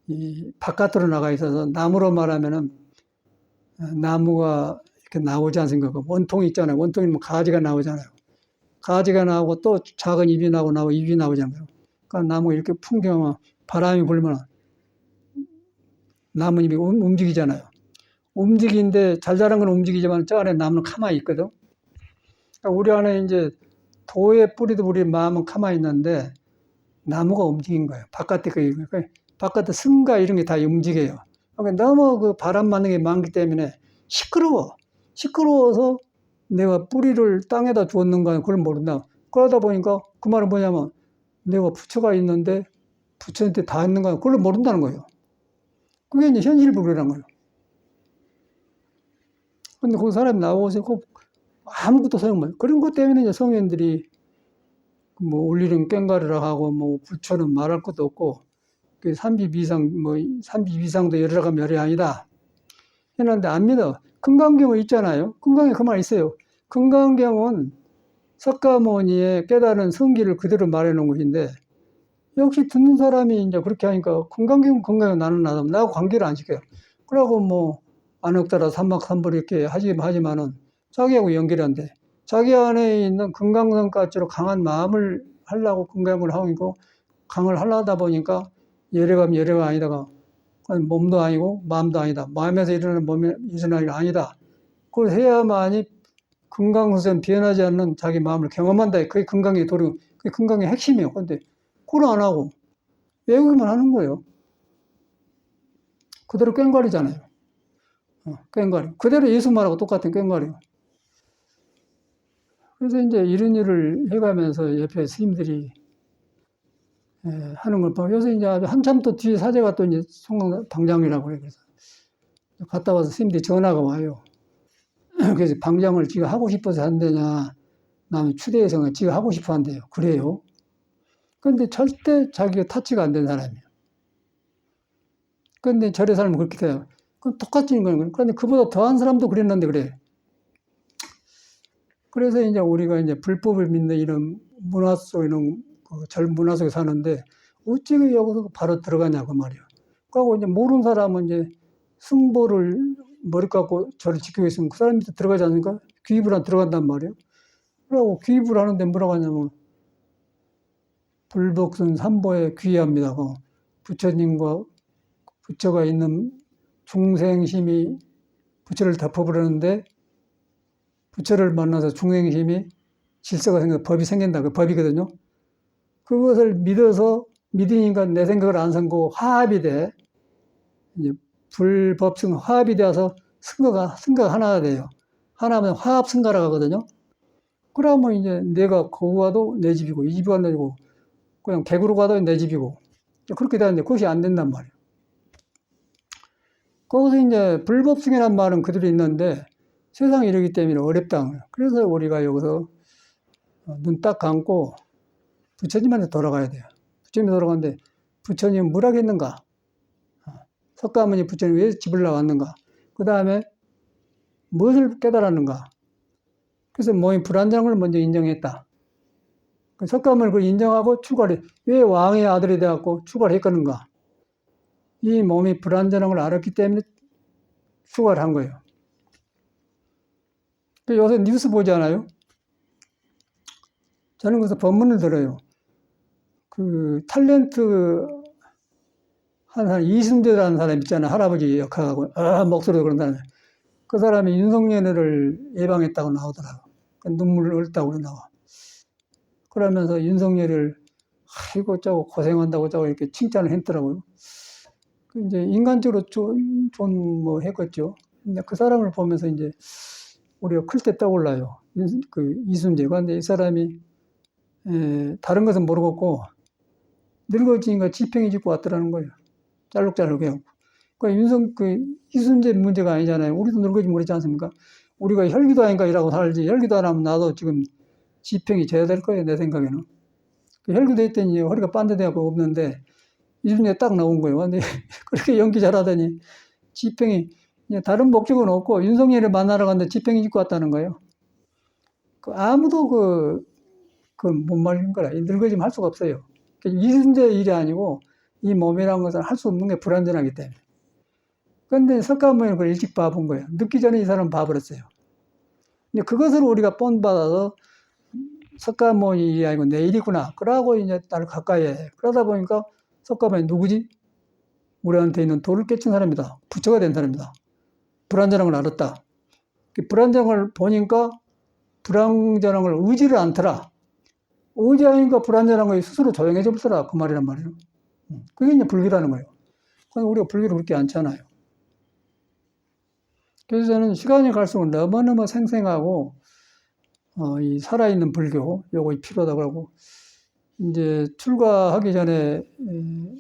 Speaker 1: 이 바깥으로 나가 있어서 나무로 말하면은 나무가 이렇게 나오지 않습니까? 원통이 있잖아요. 원통이 뭐 가지가 나오잖아요. 가지가 나오고 또 작은 잎이 나오고 입이 나오잖아요. 그러니까 나무 이렇게 풍경하면 바람이 불면 나뭇잎이 움직이잖아요. 움직이는데 잘 자란 건 움직이지만 저 안에 나무는 가만히 있거든. 그러니까 우리 안에 이제 도의 뿌리도 우리 마음은 가만히 있는데 나무가 움직인 거예요. 바깥에 바깥에 승가 이런 게 다 움직여요. 그러니까 너무 그 바람 맞는 게 많기 때문에 시끄러워서 내가 뿌리를 땅에다 주었는가 그걸 모른다. 그러다 보니까 그 말은 뭐냐면 내가 부처가 있는데 부처한테 다 있는가 그걸 모른다는 거예요. 그게 이제 현실불교라는 거예요. 근데 그 사람이 나오고서 아무것도 소용없어요. 그런 것 때문에 이제 성현들이 뭐 울리는 꽹과리라 하고 뭐 부처는 말할 것도 없고 그 삼비비상도 열어가 멸이 아니다. 했는데 안 믿어. 금강경은 있잖아요. 금강에 그 말 있어요. 금강경은 석가모니의 깨달은 성기를 그대로 말해놓은 것인데 역시 듣는 사람이 이제 그렇게 하니까 금강경 나는 나하고 관계를 안 시켜요. 그러고 뭐 안옥따라 삼막삼벌 이렇게 하지만은 자기하고 연결이 안 돼. 자기 안에 있는 금강성까지로 강한 마음을 하려고 금강을 하고 있고 강을 하려다 보니까 열애가 아니다가 몸도 아니고 마음도 아니다. 마음에서 일어나는 몸에 일어나는 게 아니다. 그걸 해야만이 금강선 변하지 않는 자기 마음을 경험한다. 그게 그게 금강의 핵심이에요. 근데 그걸 안 하고 외우기만 하는 거예요. 그대로 꽹과리잖아요. 꽹과리. 그대로 예수 말하고 똑같은 꽹과리. 그래서 이제 이런 일을 해가면서 옆에 스님들이 하는 걸 보고 요새 이제 한참 또 뒤에 사제가 또 이제 방장이라고 그래요. 그래서 갔다 와서 스님들이 전화가 와요. 그래서 방장을 지가 하고 싶어서 한대냐, 나는 추대해서 지가 하고 싶어 한대요. 그래요. 근데 절대 자기가 타치가 안 된 사람이에요. 근데 절에 살면 그렇게 돼요. 그럼 똑같이 있는 거예요. 그런데 그보다 더한 사람도 그랬는데 그래. 그래서 이제 우리가 이제 불법을 믿는 이런 문화 속 이런 절 문화 속에 사는데 어찌 여기서 바로 들어가냐고 말이야. 그리고 이제 모르는 사람은 이제 승보를 머리 깎고 저를 지키고 있으면 그 사람 밑에 들어가지 않습니까? 귀입을 안 들어간단 말이에요. 그러고 귀입을 하는데 뭐라고 하냐면 불복순 삼보에 귀의합니다. 부처님과 부처가 있는 중생심이 부처를 덮어버리는데 부처를 만나서 중생심이 질서가 법이 생긴다. 그 법이거든요. 그것을 믿으니까 내 생각을 안 선고 화합이 돼. 이제 불법승 화합이 되어서 승가가 하나가 돼요. 하나면 화합 승가라고 하거든요. 그러면 이제 내가 거기 가도 내 집이고 이 집이 가도 내 집이고 그냥 객으로 가도 내 집이고 그렇게 되는데 그것이 안 된단 말이에요. 거기서 이제 불법승이라는 말은 그대로 있는데 세상이 이러기 때문에 어렵다. 그래서 우리가 여기서 눈 딱 감고 부처님한테 돌아가야 돼요. 부처님이 돌아가는데 부처님은 뭘 하겠는가? 석가모니 부처님이 왜 집을 나왔는가? 그 다음에 무엇을 깨달았는가? 그래서 몸이 불안정한 걸 먼저 인정했다. 석가모니를 그걸 인정하고 출가를, 왜 왕의 아들이 되었고 출가를 했겠는가? 이 몸이 불안정한 걸 알았기 때문에 출가를 한 거예요. 요새 뉴스 보지 않아요? 저는 그래서 법문을 들어요. 그 탤런트 한 사람, 이순재라는 사람 있잖아요. 할아버지 역할하고, 목소리도 그런 사람. 그 사람이 윤석열을 예방했다고 나오더라고. 눈물을 얽다고 나와. 그러면서 윤석열을, 아이고, 저거 고생한다고 저거 이렇게 칭찬을 했더라고요. 이제 인간적으로 뭐 했겠죠. 근데 그 사람을 보면서 이제 우리가 클 때 떠올라요. 그 이순재가. 근데 이 사람이, 다른 것은 모르겠고, 늙어지니까 지팽이 짓고 왔더라는 거예요. 짤룩짤룩 해요. 이순재 문제가 아니잖아요. 우리도 늙어지면 그렇지 않습니까? 우리가 혈기도 아닌가 이라고 살지. 혈기도 안 하면 나도 지금 지팽이 져야 될 거예요. 내 생각에는. 그 혈기도 했더니 허리가 반대되고 없는데 이순재 딱 나온 거예요. 근데 그렇게 연기 잘하더니 지팽이, 다른 목적은 없고 윤석열을 만나러 갔는데 지팽이 짓고 왔다는 거예요. 아무도 못 말린 거라. 늙어지면 할 수가 없어요. 이순재 일이 아니고 이 몸이라는 것은 할 수 없는 게 불완전하기 때문에. 그런데 석가모니는 그걸 일찍 봐본 거예요. 늦기 전에 이 사람은 봐버렸어요. 근데 그것을 우리가 본받아서 석가모니 아니고 내일이구나. 그러고 이제 나를 가까이 해. 그러다 보니까 석가모니 누구지? 우리한테 있는 도를 깨친 사람이다. 부처가 된 사람이다. 불완전한 걸 알았다. 불완전한 걸 보니까 불완전한 걸 의지를 않더라. 의지하니까 불완전한 거 스스로 조용해져 버려라. 그 말이란 말이에요. 그게 이제 불교라는 거예요. 그런데 우리가 불교를 그렇게 않잖아요. 그래서 저는 시간이 갈수록 너무너무 생생하고, 이 살아있는 불교, 요거 필요하다고 하고, 이제 출가하기 전에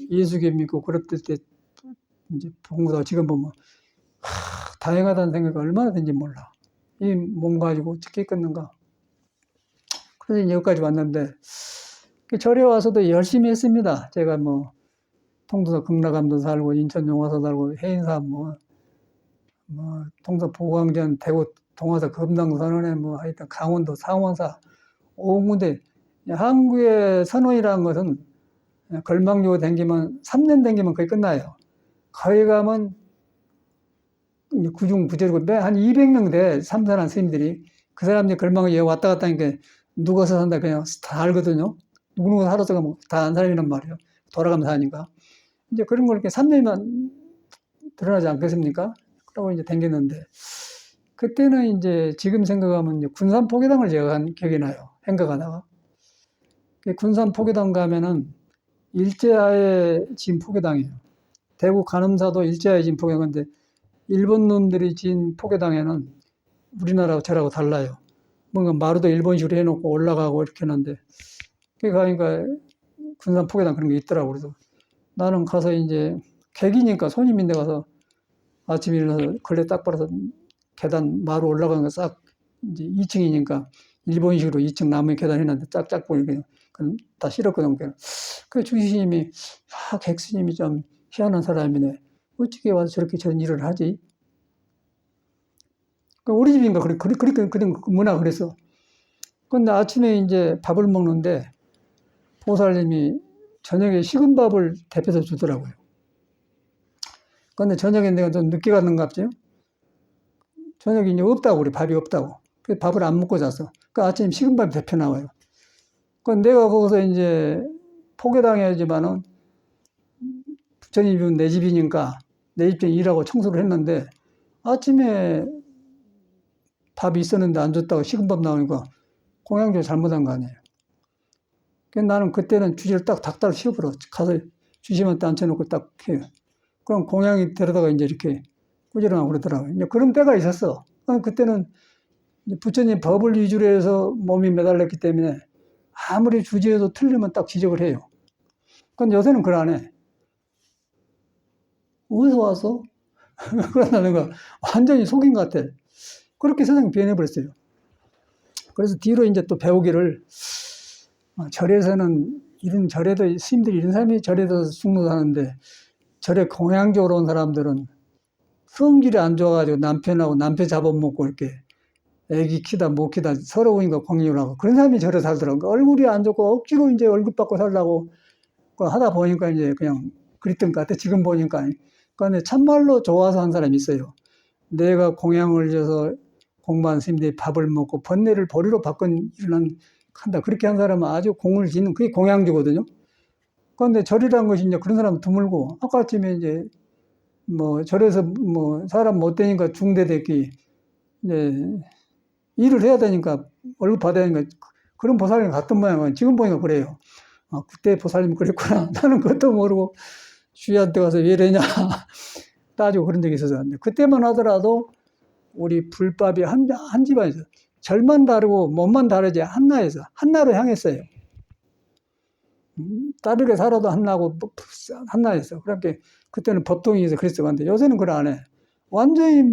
Speaker 1: 예수교 믿고 그랬을 때 이제 본 거다. 지금 보면, 다행하다는 생각이 얼마나 된지 몰라. 이 몸 가지고 어떻게 끊는가. 그래서 이제 여기까지 왔는데, 절에 와서도 열심히 했습니다. 제가 뭐, 통도사 극락암도 살고, 인천 용화사 살고, 해인사 통사 보광전, 대구 동화사 금당선언에 하여튼 강원도 상원사, 온군데, 한국의 선원이라는 것은 걸망요 댕기면, 3년 댕기면 거의 끝나요. 거기 가면, 구중구절이고, 한 200명 돼, 삼선한 스님들이. 그 사람들이 걸망에 왔다 갔다 하니까, 누가서 산다, 그냥 다 알거든요. 누구누구 살아서 가면 다 안 사람이란 말이에요. 돌아가면서 하니까. 이제 그런 걸 이렇게 3년이면 드러나지 않겠습니까? 그러고 이제 댕겼는데, 그때는 이제 지금 생각하면 이제 군산 포교당을 제가 간 기억이 나요. 행가가다가. 군산 포교당 가면은 일제하에 진 포교당이에요. 대구 간음사도 일제하에 진 포교당인데, 일본 놈들이 진 포교당에는 우리나라하고 저라고 달라요. 뭔가 마루도 일본식으로 해놓고 올라가고 이렇게 하는데, 그게 가니까 군산 포교당 그런 게 있더라고. 그래서 나는 가서 이제 객이니까 손님인데 가서 아침에 일어나서 걸레 딱 빨아서 계단 마루 올라가는 거 싹 이제 2층이니까 일본식으로 2층 나무에 계단 해놨는데 짝짝 보이게 그럼 다 실었거든. 그 주시님이 객스님이 좀 희한한 사람이네. 어떻게 와서 저렇게 저런 일을 하지? 우리 집인가 그런 문화가 그랬어. 근데 아침에 이제 밥을 먹는데 보살님이 저녁에 식은 밥을 대표해서 주더라고요. 근데 저녁에 내가 좀 늦게 갔는갑죠? 저녁에 이제 없다고, 우리 밥이 없다고. 그래서 밥을 안 먹고 잤어. 그 아침 식은 밥이 대표 나와요. 그 내가 거기서 이제 포교당해야지만은 부처님 내 집이니까 내 집에 일하고 청소를 했는데 아침에 밥이 있었는데 안 줬다고 식은 밥 나오니까 공양조 잘못한 거 아니에요. 그래서 나는 그때는 주지를 딱 닭다를 씌워버려. 가서 주시한테 앉혀놓고 딱 해요. 그럼 공양이 데려다가 이제 이렇게 꾸지런하고 그러더라고요. 이제 그런 때가 있었어. 그때는 부처님 법을 위주로 해서 몸이 매달렸기 때문에 아무리 주지해도 틀리면 딱 지적을 해요. 근데 요새는 그걸 안 해. 어디서 와서? 그러다는 거 완전히 속인 것 같아. 그렇게 세상이 변해버렸어요. 그래서 뒤로 이제 또 배우기를, 절에서는 이런 절에도 스님들이 이런 사람이 절에서 숙모도 하는데 절에 공양적으로 온 사람들은 성질이 안 좋아가지고 남편하고 남편 잡아먹고 이렇게 애기 키다 못 키다 서러우니까 공양을 하고 그런 사람이 절에 살더라고요. 얼굴이 안 좋고 억지로 이제 얼굴 받고 살라고 하다 보니까 이제 그냥 그랬던 것 같아. 지금 보니까. 그런데 참말로 좋아서 한 사람이 있어요. 내가 공양을 줘서 공부한 스님들이 밥을 먹고 번뇌를 보리로 바꾼 일을 한다. 그렇게 한 사람은 아주 공을 짓는 그게 공양주거든요. 그런데 절이라는 것이 이제 그런 사람은 드물고 아까 아침에 이제 절에서 사람 못 되니까 중대됐기 이제 일을 해야 되니까 월급 받아야 되니까 그런 보살님 같은 모양은 지금 보니까 그래요. 그때 보살님이 그랬구나. 나는 그것도 모르고 주위한테 가서 왜 이러냐 따지고 그런 적이 있었는데 그때만 하더라도 우리 불법이 한 집안에서 절만 다르고 몸만 다르지 한나로 향했어요. 다르게 살아도 한나고 한나였어. 그러니까 그때는 법통에서 그랬어. 근데 요새는 그걸 안 해. 완전히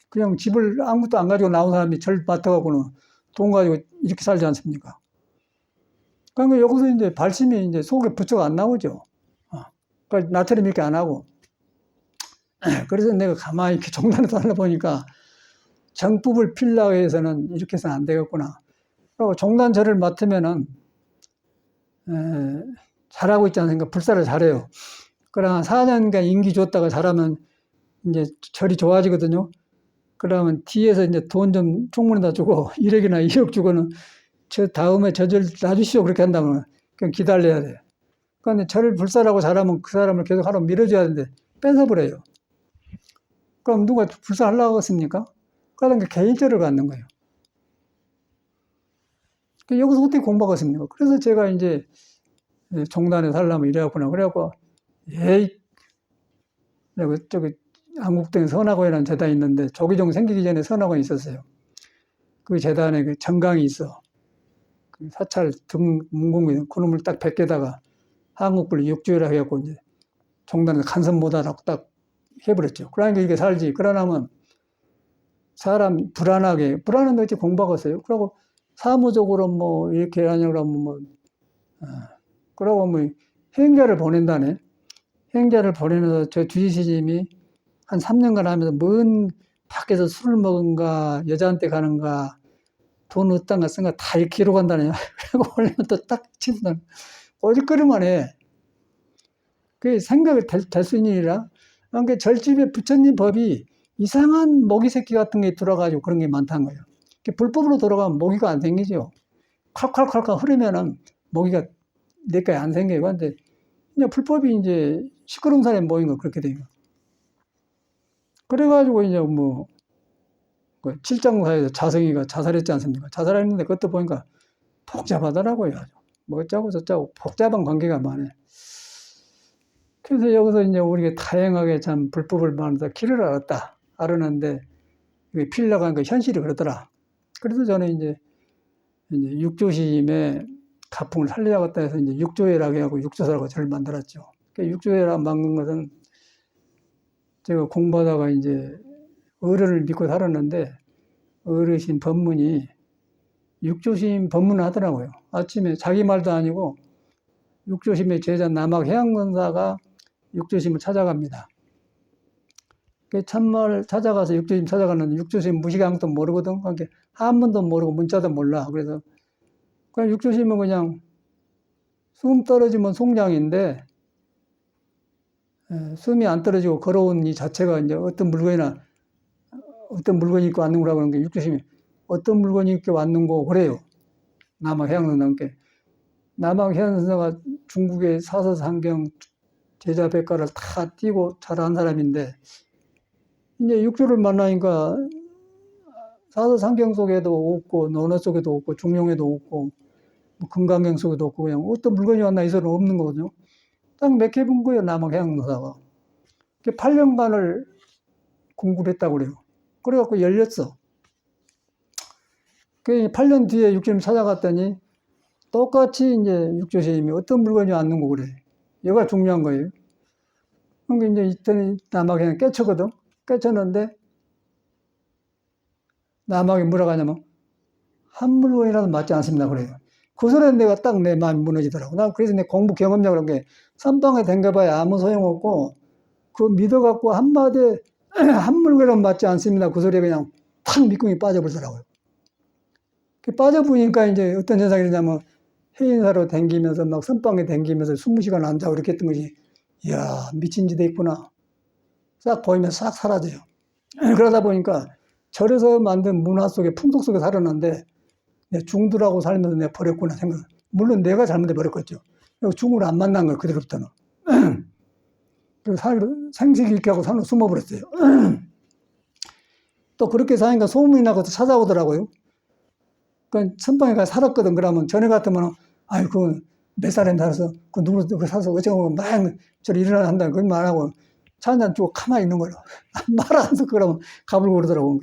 Speaker 1: 그냥 집을 아무것도 안 가지고 나온 사람이 절 맡아갖고는 돈 가지고 이렇게 살지 않습니까? 그러니까 여기서 이제 발심이 이제 속에 부처가 안 나오죠. 그러니까 나처럼 이렇게 안 하고. 그래서 내가 가만히 이렇게 종단에서 하려 보니까 정법을 필라고 해서는 이렇게 해서는 안 되겠구나. 그리고 종단절을 맡으면은, 잘하고 있지 않습니까? 불사를 잘해요. 그러면 4년간 임기 줬다가 잘하면 이제 절이 좋아지거든요. 그러면 뒤에서 이제 돈 좀 총무에다 주고 1억이나 2억 주고는 저 다음에 저절 놔주시오. 그렇게 한다면 그냥 기다려야 돼. 그런데 저를 불살하고 잘하면 그 사람을 계속 하러 밀어줘야 되는데 뺏어버려요. 그럼 누가 불살하려고 하겠습니까? 그러니까 개인절을 갖는 거예요. 여기서 어떻게 공부하겠습니까? 그래서 제가 이제 종단에 살려면 이래갖구나. 그래갖고, 에이, 저기, 한국동에 선악원이라는 재단이 있는데, 조기종 생기기 전에 선악원이 있었어요. 그 재단에 그 정강이 있어. 그 사찰 등 문공이 그놈을 딱 베껴다가 한국불 육주회라 해갖고 이제 종단에서 간섭 못하라고 딱 해버렸죠. 그러니까 이게 살지. 그러나면 사람 불안한데 어찌 공부하겠어요? 그러고 사무적으로 뭐 이렇게 하냐고 하면 뭐, 그러고 뭐 행자를 보낸다네. 행자를 보내면서 저 주지스님이 한 3년간 하면서 뭔 밖에서 술을 먹은가, 여자한테 가는가, 돈 어떤가 쓴가 다 이렇게 기록한다네. 그리고 올리면 또 딱 치는다. 꼬질거리만 해. 그게 생각이 될 수 있는 일이라. 그러니까 절집에 부처님 법이 이상한 모기 새끼 같은 게 들어가지고 그런 게 많다는 거예요. 불법으로 돌아가면 모기가 안 생기죠. 콸콸콸콸 흐르면은 모기가 내과에 안 생겨요. 그런데 그냥 불법이 이제 시끄러운 사람이 모인 거 그렇게 돼요. 그래가지고 이제 뭐 칠장사에서 자성이가 자살했지 않습니까? 자살했는데 그것도 보니까 복잡하더라고요. 아주. 뭐 어쩌고 저쩌고 복잡한 관계가 많아요. 그래서 여기서 이제 우리가 다양하게 참 불법을 만들어서 길을 알았는데 이게 필려고 하니까 현실이 그렇더라. 그래서 저는 이제 육조심의 가풍을 살려야겠다 해서 이제 육조회라고 하고 육조사라고 저를 만들었죠. 육조회라고 만든 것은 제가 공부하다가 이제 어른을 믿고 살았는데 어르신 법문이 육조심 법문을 하더라고요. 아침에 자기 말도 아니고 육조심의 제자 남학해양건사가 육조심을 찾아갑니다. 참말 찾아가서 육조심 찾아가는데 육조심 무시강도 모르거든. 그러니까 한문도 모르고 문자도 몰라. 그래서 그냥 육조심은 그냥 숨 떨어지면 송장인데 숨이 안 떨어지고 걸어온 이 자체가 이제 어떤 물건이 있고 왔는 거라고 하는 게 육조심이 어떤 물건이 있고 왔는 거 그래요. 남학해양선사께. 남학해양선사가 중국의 사서상경 제자 백과를 다 띄고 잘한 사람인데 이제 육조를 만나니까 사서상경 속에도 없고 논어 속에도 없고 중용에도 없고 뭐 금강경 속에도 없고 그냥 어떤 물건이 왔나 이 소리는 없는 거거든요. 딱 몇 개 본 거예요. 남학해양선사가. 8년간을 공부를 했다고 그래요. 그래갖고 열렸어. 그 8년 뒤에 육조심 찾아갔더니 똑같이 이제 육조심이 어떤 물건이 왔는 거 그래. 얘가 중요한 거예요. 그러니까 이제 이때는 남학이 깨쳤거든. 깨쳤는데 남학이 뭐라고 하냐면 한 물건이라도 맞지 않습니다. 그래요. 그 소리는 내가 딱 내 마음이 무너지더라고. 난 그래서 내 공부 경험자 그런 게 선방에 댕겨봐야 아무 소용없고 그 믿어갖고 한마디에 한 물건이라도 맞지 않습니다. 그 소리에 그냥 탁 밑궁이 빠져버리더라고요. 빠져보니까 이제 어떤 현상이 되냐면 해인사로 댕기면서 막 선방에 댕기면서 20시간 안 자고 이렇게 했던 것이 이야 미친 짓에 있구나. 싹 보이면 싹 사라져요. 그러다 보니까 절에서 만든 문화 속에 풍속 속에 살았는데 중들하고 살면서 내가 버렸구나 생각. 물론 내가 잘못해 버렸겠죠. 중을 안 만난 거예요. 그때부터는. 그리고 생식 잃게 하고 산으로 숨어버렸어요. 또 그렇게 사니까 소문이 나고 찾아오더라고요. 그 선방에 가서 살았거든. 그러면 전에 같으면 아이 몇 살에 살아서 누구 사서 어쩌고 막 저리 일어나 한다 그런 말 하고 차 한잔 주고 가만히 있는 거예요. 말 안 듣고 그러면 가불고 그러더라고.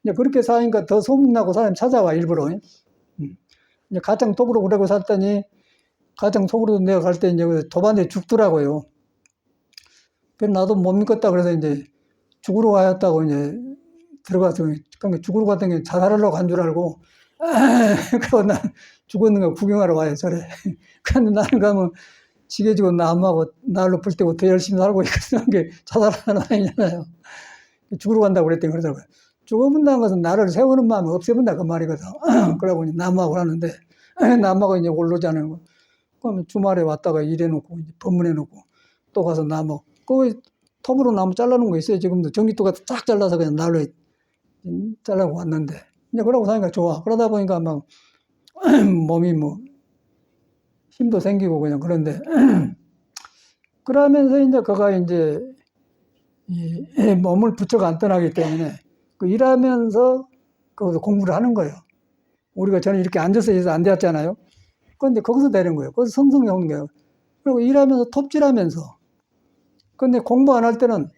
Speaker 1: 이제 그렇게 사니까 더 소문나고 사람이 찾아와 일부러. 이제 가장 속으로 그러고 살더니 가장 속으로 내가 갈 때 이제 도반에 죽더라고요. 그래서 나도 못 믿겠다 그래서 이제 죽으러 가였다고 이제 들어가서 그러니까 죽으러 갔던 게 자살하려고 간 줄 알고 그리고 난 죽었는 거 구경하러 와요, 절에. 그런데 나는 가면 지게지고 나무하고 날로 불 때고 더 열심히 살고 있는 게 자살하는 아니잖아요. 죽으러 간다고 그랬더니 그러더라고요. 죽어본다는 것은 나를 세우는 마음이 없애본다 그 말이거든. 그러고 나무하고 하는데 나무하고 이제 올라오잖아요. 그러면 주말에 왔다가 일해놓고 이제 법문해놓고 또 가서 나무 그 톱으로 나무 잘라놓은 거 있어요. 지금도 전기톱 같은 쫙 잘라서 그냥 날로 잘라고 왔는데 이제 그러고 사니까 좋아. 그러다 보니까 막 몸이 뭐 힘도 생기고 그냥 그런데 그러면서 이제 그가 이제 이 몸을 부쩍 안 떠나기 때문에 그 일하면서 거기서 공부를 하는 거예요. 우리가 저는 이렇게 앉아서 해서 안 되었잖아요. 그런데 거기서 되는 거예요. 거기서 성성이 오는 거예요. 그리고 일하면서 톱질하면서. 근데 공부 안 할 때는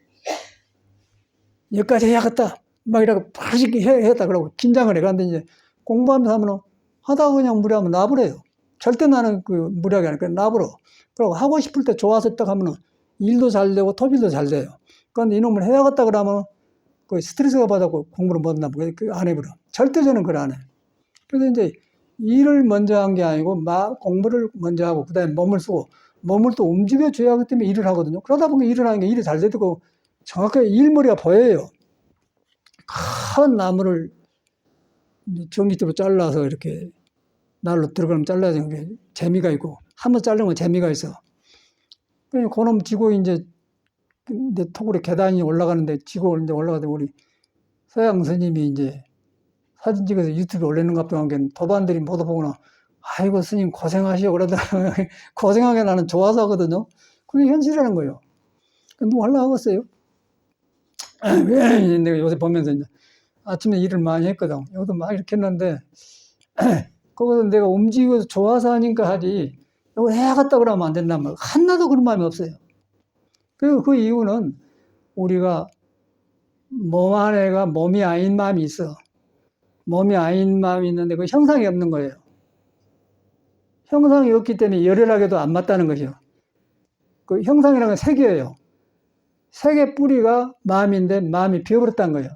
Speaker 1: 여기까지 해야겠다. 막 이러고 바식 했다 그러고 긴장을 해. 그런데 이제 공부하면서 하면은 하다가 그냥 무리하면 놔버려요. 절대 나는 그 무리하게 하니까 놔버려. 그리고 하고 싶을 때 좋아서 딱 하면은 일도 잘 되고 톱질도 잘 돼요. 그런데 이놈을 해야겠다 그러면 그 스트레스가 받아고 공부를 못 하고 안 해버려. 절대 저는 그걸 안 해. 그래서 이제 일을 먼저 한 게 아니고 공부를 먼저 하고 그다음에 몸을 쓰고 몸을 또 움직여줘야 하기 때문에 일을 하거든요. 그러다 보니까 일을 하는 게 일이 잘 되고 정확하게 일머리가 보여요. 큰 나무를 전기톱으로 잘라서 이렇게 날로 들어가면 잘라야 게 재미가 있고 한번 자르면 재미가 있어. 그놈 지고 이제 내 톡으로 계단이 올라가는데 지고 이제 올라가다 우리 서양 스님이 이제 사진 찍어서 유튜브에 올리는 것 같은 게 도반들이 모두 보거나 아이고 스님 고생하시오 그러더라. 고생하게 나는 좋아서 하거든요. 그게 현실이라는 거예요. 누구 하려고 하겠어요? 내가 요새 보면서 이제 아침에 일을 많이 했거든. 여기도 막 이렇게 했는데 거기서 내가 움직여서 좋아서 하니까 하지 이거 해야겠다 그러면 안 된단 말이야. 하나도 그런 마음이 없어요. 그리고 그 이유는 우리가 몸 안에가 몸이 아닌 마음이 있어. 몸이 아닌 마음이 있는데 그 형상이 없는 거예요. 형상이 없기 때문에 열혈하게도 안 맞다는 것이요. 그 형상이라는 건 색이에요. 색의 뿌리가 마음인데 마음이 비어버렸다는 거예요.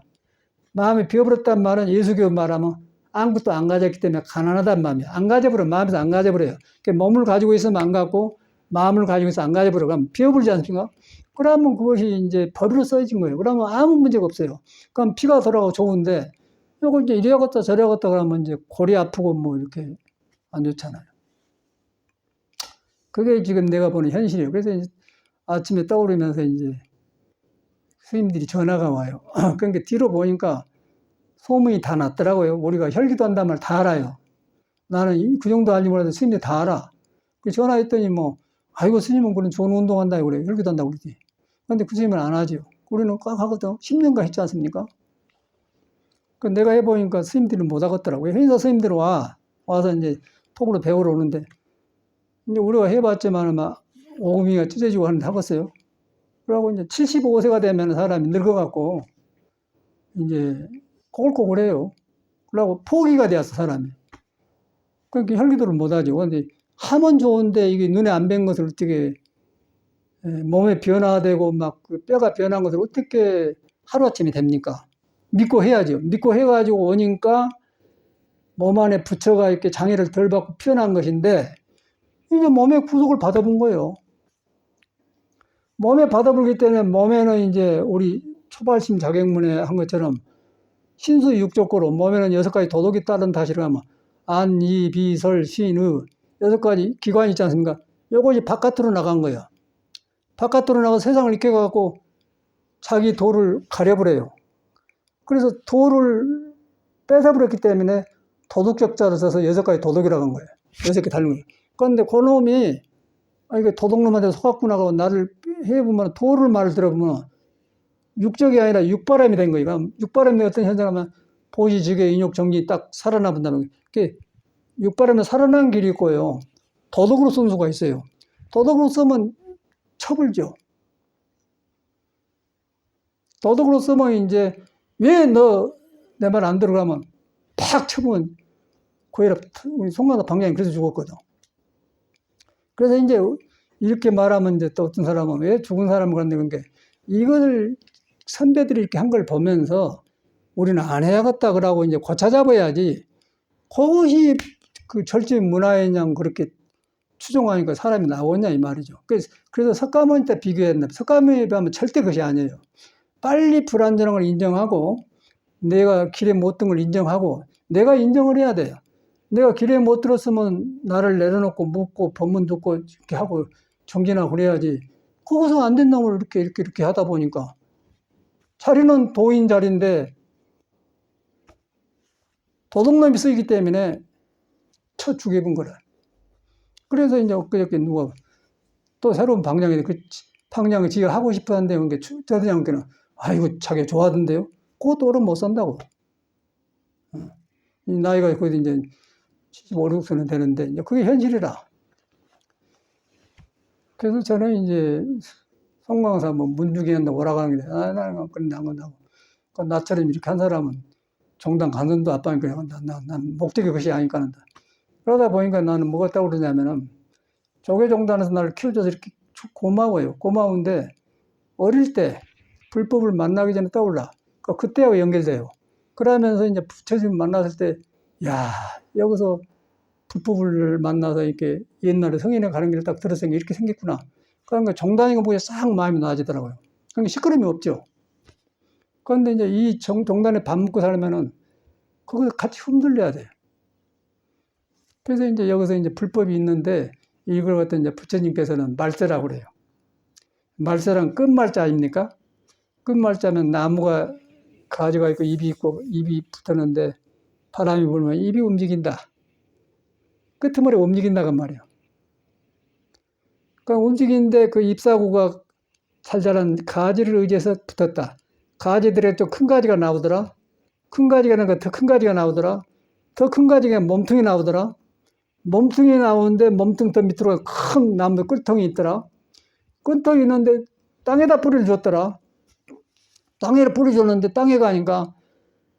Speaker 1: 마음이 비어버렸단 말은 예수교 말하면 아무것도 안 가졌기 때문에 가난하단 마음이에요. 안 가져버려. 마음에서 안 가져버려요. 그러니까 몸을 가지고 있으면 안 갖고 마음을 가지고 있으면 안 가져버려. 그럼 비어버리지 않습니까? 그러면 그것이 이제 버릇으로 써진 거예요. 그러면 아무 문제가 없어요. 그럼 피가 돌아가고 좋은데 이걸 이제 이래야겠다 저래야겠다 그러면 이제 골이 아프고 뭐 이렇게 안 좋잖아요. 그게 지금 내가 보는 현실이에요. 그래서 이제 아침에 떠오르면서 이제 스님들이 전화가 와요. 그러니까 뒤로 보니까 소문이 다 났더라고요. 우리가 혈기도 한단 말 다 알아요. 나는 그 정도 알지 몰라도 스님들 다 알아. 전화했더니 뭐, 아이고, 스님은 그런 좋은 운동 한다고 그래. 혈기도 한다고 그러지. 근데 그 스님은 안 하죠. 우리는 꽉 하거든. 10년간 했지 않습니까? 내가 해보니까 스님들은 못 하겠더라고요. 회사 스님들 와서 이제 톡으로 배우러 오는데, 이제 우리가 해봤지만 막 오금이가 찢어지고 하는데 하겠어요. 그러고 이제 75세가 되면 사람이 늙어갖고, 이제 꼬글꼬글해요. 그러고 포기가 되었어, 사람이. 그러니까 혈기도를 못하죠. 근데 하면 좋은데 이게 눈에 안 뵌 것을 어떻게 몸에 변화되고 막 그 뼈가 변한 것을 어떻게 하루아침에 됩니까? 믿고 해야죠. 믿고 해가지고 오니까 몸 안에 부처가 이렇게 장애를 덜 받고 피어난 것인데 이제 몸의 구속을 받아본 거예요. 몸에 받아보기 때문에 몸에는 이제 우리 초발심 자객문에 한 것처럼 신수 육조고로 몸에는 6가지 도덕이 따른 다시를 하면 안, 이, 비, 설, 신, 의 6가지 기관이 있지 않습니까? 요것이 바깥으로 나간 거예요. 바깥으로 나가 세상을 익혀갖고 자기 도를 가려버려요. 그래서 도를 뺏어버렸기 때문에 도덕적자를 써서 6가지 도덕이라고 한 거예요. 6개 다른 거예요. 그런데 그놈이 이게 도덕놈한테 속았구나. 나를 해보면 도를 말을 들어보면 육적이 아니라 육바람이 된 거예요. 그럼 육바람이 어떤 현상이냐면 보시, 지계, 인욕, 정기 딱 살아남는다는 거예요. 육바람에 살아난 길이 있고요. 도덕으로 쓴 수가 있어요. 도덕으로 쓰면 처벌죠. 도덕으로 쓰면 이제 왜 너 내 말 안 들어가면 팍 쳐보면 고해라. 우리 송만호 방장이 그래서 죽었거든. 그래서 이제 이렇게 말하면 이제 또 어떤 사람은 왜 죽은 사람을 그런데 그런 게 이걸 선배들이 이렇게 한 걸 보면서 우리는 안 해야겠다 그러고 이제 고쳐 잡아야지. 그것이 그 절제 문화에냥 그렇게 추종하니까 사람이 나오냐 이 말이죠. 그래서 석가모니 때 비교했나. 석가모니에 비하면 절대 그것이 아니에요. 빨리 불완전한 걸 인정하고 내가 길에 못 든 걸 인정하고 내가 인정을 해야 돼요. 내가 길에 못 들었으면 나를 내려놓고 묻고 법문 듣고 이렇게 하고 정진하고 그래야지. 그것은 안 된 놈을 이렇게 하다 보니까 자리는 도인 자리인데 도둑놈이 쓰이기 때문에 쳐 죽여본 거라. 그래서 이제 엊그저께 누가 또 새로운 방향인데 그 방향을 지가 하고 싶어 한데 저들한테는 아이고 자기 좋아하던데요. 그것도 오래 못 산다고. 이 나이가 거의 이제 75, 6세는 되는데 이제 그게 현실이라. 그래서 저는 이제 송강사 뭐 문중이한다 오라가는 게 나는 그런데 안 건다고. 나처럼 이렇게 한 사람은 종단 간선도 아빠니까 난 목적이 그것이 아니까 한다. 그러다 보니까 나는 뭐가 있다고 그러냐면은 조계종단에서 나를 키워줘서 이렇게 고마워요. 고마운데 어릴 때 불법을 만나기 전에 떠올라. 그때하고 연결돼요. 그러면서 이제 부처님 만났을 때, 야, 여기서 불법을 만나서 이렇게 옛날에 성인에 가는 길을 딱 들었으니까 이렇게 생겼구나. 그러니까 종단이가 보기에 싹 마음이 나아지더라고요. 그러니까 시끄러움이 없죠. 그런데 이제 이 종단에 밥 먹고 살면은 그걸 같이 흔들려야 돼요. 그래서 이제 여기서 이제 불법이 있는데 이걸 갖다 이제 부처님께서는 말세라고 그래요. 말세란 끝말자 아닙니까? 끝말자는 나무가 가지가 있고 입이 붙었는데 바람이 불면 입이 움직인다. 끄트머리 움직인다고 말이에요. 그러니까 움직이는데 그 잎사구가 살자란 가지를 의지해서 붙었다. 가지들에 또 큰 가지가 나오더라. 큰 가지가 나니까 더 큰 가지가 나오더라. 더 큰 가지가 몸통이 나오더라. 몸통이 나오는데 몸통 더 밑으로 큰 나무 꿀통이 있더라. 꿀통이 있는데 땅에다 뿌리를 줬더라. 땅에다 뿌리 줬는데 땅에 가니까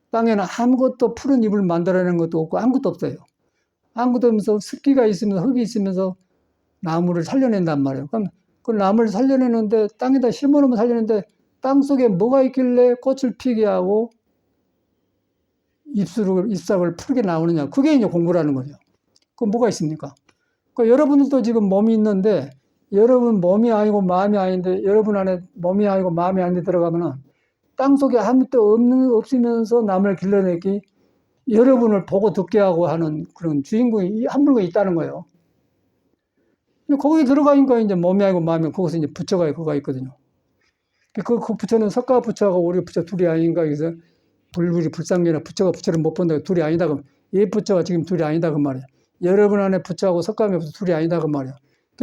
Speaker 1: 땅에는 아무것도 푸른 잎을 만들어내는 것도 없고 아무것도 없어요. 아무것도 없으면서 습기가 있으면서 흙이 있으면서 나무를 살려낸단 말이에요. 그럼 그 나무를 살려내는데 땅에다 심어놓으면 살려내는데 땅 속에 뭐가 있길래 꽃을 피게 하고 잎사귀를 푸르게 나오느냐. 그게 이제 공부라는 거죠. 그 뭐가 있습니까? 그 여러분들도 지금 몸이 있는데 여러분 몸이 아니고 마음이 아닌데 여러분 안에 몸이 아니고 마음이 아닌데 들어가면은 땅 속에 아무것도 없으면서 남을 길러내기 여러분을 보고 듣게 하고 하는 그런 주인공이 한 분이 있다는 거예요. 거기 들어가니까 이제 몸이 아니고 마음이 거기서 이제 부처가 그거가 있거든요. 그 부처는 석가 부처하고 우리 부처 둘이 아닌가 그래서 불상계나 부처가 부처를 못 본다고 둘이 아니다 그럼 이 부처가 지금 둘이 아니다 그 말이야. 여러분 안에 부처하고 석가모니 부처 둘이 아니다 그 말이야.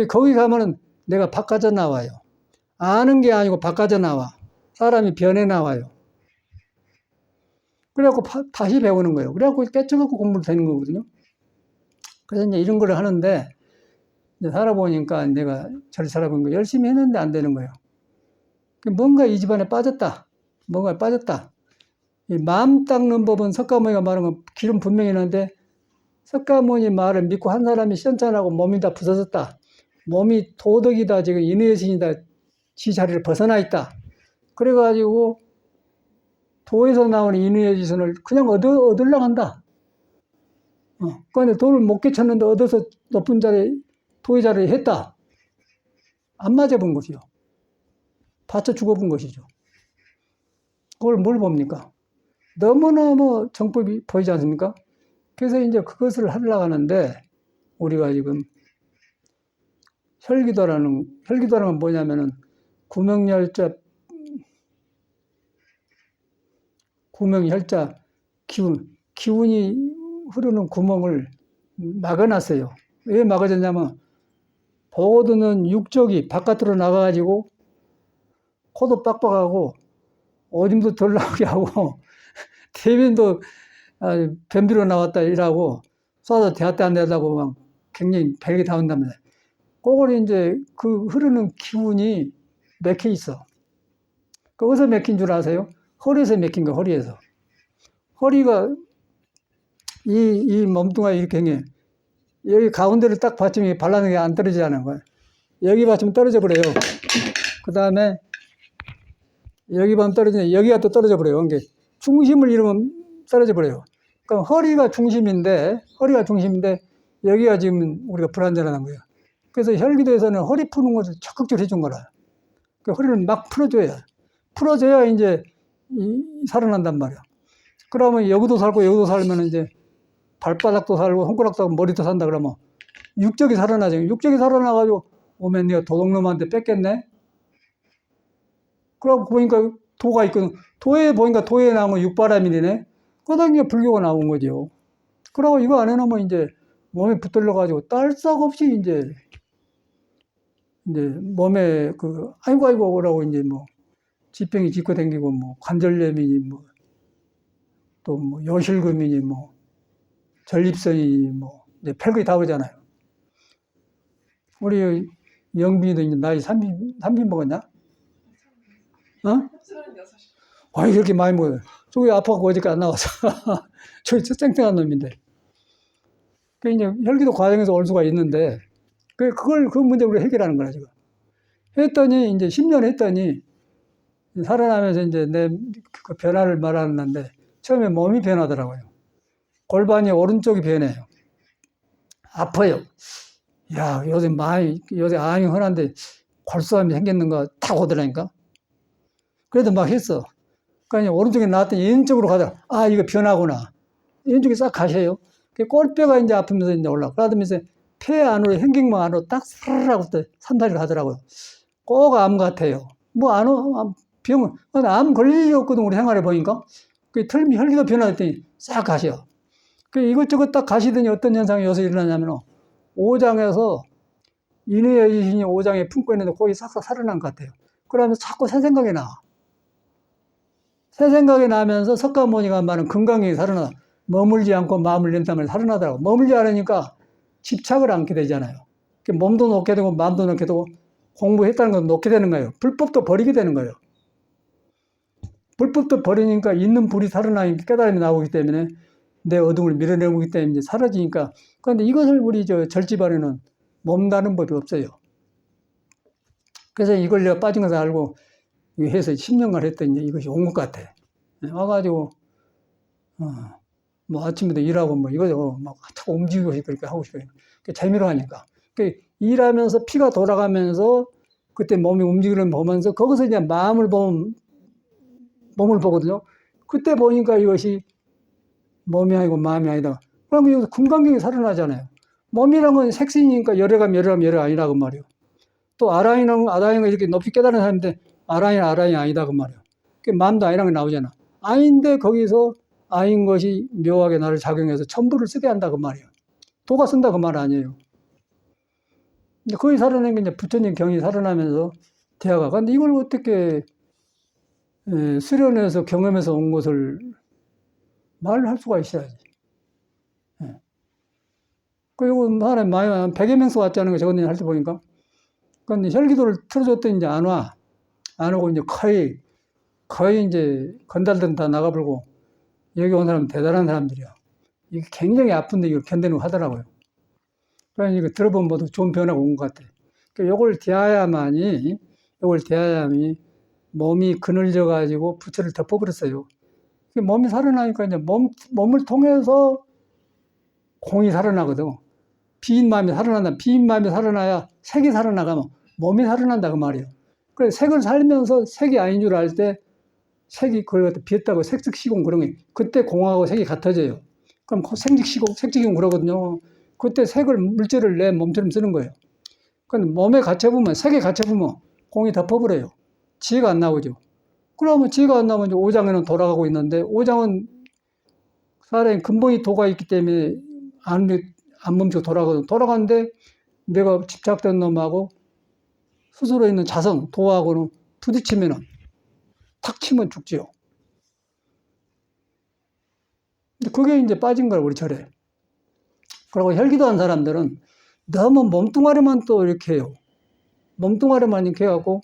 Speaker 1: 거기 가면은 내가 바꿔져 나와요. 아는 게 아니고 바꿔져 나와. 사람이 변해 나와요. 그래갖고 다시 배우는 거예요. 그래갖고 깨쳐갖고 공부를 되는 거거든요. 그래서 이제 이런 걸 하는데 이제 살아보니까 내가 잘 살아보니까 열심히 했는데 안 되는 거예요. 뭔가 이 집안에 빠졌다. 뭔가 빠졌다. 이 마음 닦는 법은 석가모니가 말한 건 기름 분명히 있는데 석가모니 말을 믿고 한 사람이 시원찮하고 몸이 다 부서졌다. 몸이 도덕이다. 지금 인의 여신이다. 지 자리를 벗어나 있다. 그래가지고 도에서 나오는 인의 여신을 그냥 얻으려고 한다. 그런데 도를 못 깨쳤는데 얻어서 높은 자리에 도의 자리에 했다. 안 맞아본 것이요. 받쳐 죽어본 것이죠. 그걸 뭘 봅니까? 너무너무 정법이 보이지 않습니까? 그래서 이제 그것을 하려고 하는데 우리가 지금 혈기도라는 건 뭐냐면은 구명열자 기운이 흐르는 구멍을 막아놨어요. 왜 막아졌냐면 보거드는 육적이 바깥으로 나가가지고 코도 빡빡하고 오줌도 덜 나오게 하고 대변도 변비로 나왔다 이라고 쏴서 대한테 안 된다고 막 굉장히 별게 다 온답니다. 그걸 이제 그 흐르는 기운이 맥혀 있어. 어디서 맥힌 줄 아세요? 허리에서 맥힌 거, 허리에서. 허리가 이 몸뚱아 이렇게 생겨. 여기 가운데를 딱 받치면 발라는 게 안 떨어지지 않은 거예요. 여기 받치면 떨어져 버려요. 그 다음에 여기 받으면 떨어지네. 여기가 또 떨어져 버려요. 그러니까 중심을 잃으면 떨어져 버려요. 그럼 허리가 중심인데 여기가 지금 우리가 불안전한 거예요. 그래서 혈기도에서는 허리 푸는 것을 적극적으로 해준 거라. 그 허리를 막 풀어줘야 이제 살아난단 말이야. 그러면 여기도 살면 이제 발바닥도 살고 손가락도 살고 머리도 산다 그러면 육적이 살아나죠. 육적이 살아나가지고 오면 내가 도둑놈한테 뺏겠네. 그러고 보니까 도가 있거든. 도에 보니까 도에 나온 건 육바라밀이네. 그러다 이제 불교가 나온 거죠. 그러고 이거 안 해놓으면 이제 몸에 붙들려가지고 딸싹 없이 이제 몸에 아이고 오라고 이제 뭐 지병이 짚고 다니고 뭐 관절염이니 뭐 또 뭐 요실금이니 뭐 전립선이니 뭐 이제 별거이 다 오잖아요. 우리 영빈이도 이제 나이 30 먹었냐? 어?
Speaker 2: 36.
Speaker 1: 아, 이렇게 많이 먹어요. 저기 아파갖고 어저께 안 나와서. 저기 쨍쨍한 놈인데. 그 이제 혈기도 과정에서 올 수가 있는데, 그 문제 우리가 해결하는 거라, 지금. 했더니, 이제 10년 했더니, 살아나면서 이제 그 변화를 말하는데, 처음에 몸이 변하더라고요. 골반이 오른쪽이 변해요. 아파요. 야, 요새 암이 흔한데, 골수암이 생겼는가 딱 오더라니까. 그래도 막 했어. 그러니까 오른쪽에 나왔더니 왼쪽으로 가다가, 아, 이거 변하구나. 왼쪽에 싹 가셔요. 꼴뼈가 이제 아프면서 이제 올라가. 그러면서 폐 안으로, 현경망 안으로 딱 사르르 하고 산발이 가더라고요. 꼭 암 같아요. 뭐, 암 걸릴 일이 없거든, 우리 생활에 보니까. 혈기가 변화했더니 싹 가셔. 이것저것 딱 가시더니 어떤 현상이 여기서 일어나냐면, 오장에서 인의 여신이 오장에 품고 있는데 거기 싹싹 살아난 것 같아요. 그러면서 자꾸 새 생각이 나. 새 생각이 나면서 석가모니가 말하는 건강이 살아나. 머물지 않고 마음을 낸다면 살아나더라고. 머물지 않으니까 집착을 않게 되잖아요. 몸도 놓게 되고 마음도 놓게 되고 공부했다는 건 놓게 되는 거예요. 불법도 버리게 되는 거예요. 불법도 버리니까 있는 불이 살아나니까 깨달음이 나오기 때문에 내 어둠을 밀어내기 때문에 이제 사라지니까. 그런데 이것을 우리 절집안에는 몸다는 법이 없어요. 그래서 이걸 내가 빠진 것을 알고 해서 10년간 했더니 이것이 온 것 같아. 와가지고 뭐 아침부터 일하고 뭐 이거저거 막 자꾸 움직이고 싶고 그렇게 하고 싶어요. 재미로 하니까. 일하면서 피가 돌아가면서 그때 몸이 움직이는 걸 보면서 거기서 이제 몸을 보거든요. 그때 보니까 이것이 몸이 아니고 마음이 아니다. 그러면 여기서 금강경이 살아나잖아요. 몸이란 건 색신이니까 열애감 아니라고 말이에요. 또 아라인은 이렇게 높이 깨달은 사람인데 아라인이 아니다 그 말이에요. 마음도 아니라는 게 나오잖아. 아인데 거기서 아인 것이 묘하게 나를 작용해서 첨부를 쓰게 한다 그 말이에요. 도가 쓴다 그 말 아니에요. 거기 살아난 게 이제 부처님 경이 살아나면서 대화가. 근데 이걸 어떻게 수련해서 경험해서 온 것을 말을 할 수가 있어야지. 그리고 사람이 많이 100여 명씩 왔다는 거 저번에 할 때 보니까. 근데 혈기도를 틀어줬더니 이제 안 와. 안 오고 이제 거의 이제 건달들은 다 나가버리고 여기 온 사람은 대단한 사람들이야. 이게 굉장히 아픈데 이걸 견디는 거 하더라고요. 그러니까 이거 들어보면 모두 좋은 변화가 온 것 같아. 요걸 대해야만이 몸이 그늘져 가지고 부처를 덮어버렸어요. 몸이 살아나니까 이제 몸을 통해서 공이 살아나거든. 비인 마음이 살아난다. 비인 마음이 살아나야 색이 살아나가면 몸이 살아난다 그 말이에요. 그래서 색을 살면서 색이 아닌 줄 알 때 색이 그걸 갖다 비었다고 색즉시공 그런 게 그때 공하고 색이 같아져요. 그럼 색즉시공 그러거든요. 그때 색을 물질을 내 몸처럼 쓰는 거예요. 근데 몸에 갇혀보면 색에 갇혀보면 공이 덮어버려요. 지혜가 안 나오죠. 그러면 지혜가 안 나오면 이제 오장에는 돌아가고 있는데 오장은 사람의 근본이 도가 있기 때문에 안 멈추고 돌아가거든. 돌아가는데 내가 집착된 놈하고 스스로 있는 자성, 도하고는 부딪히면은 탁 치면 죽지요. 근데 그게 이제 빠진 거야, 우리 절에. 그리고 혈기도한 사람들은 너무 몸뚱아리만 또 이렇게 해요. 몸뚱아리만 이렇게 해갖고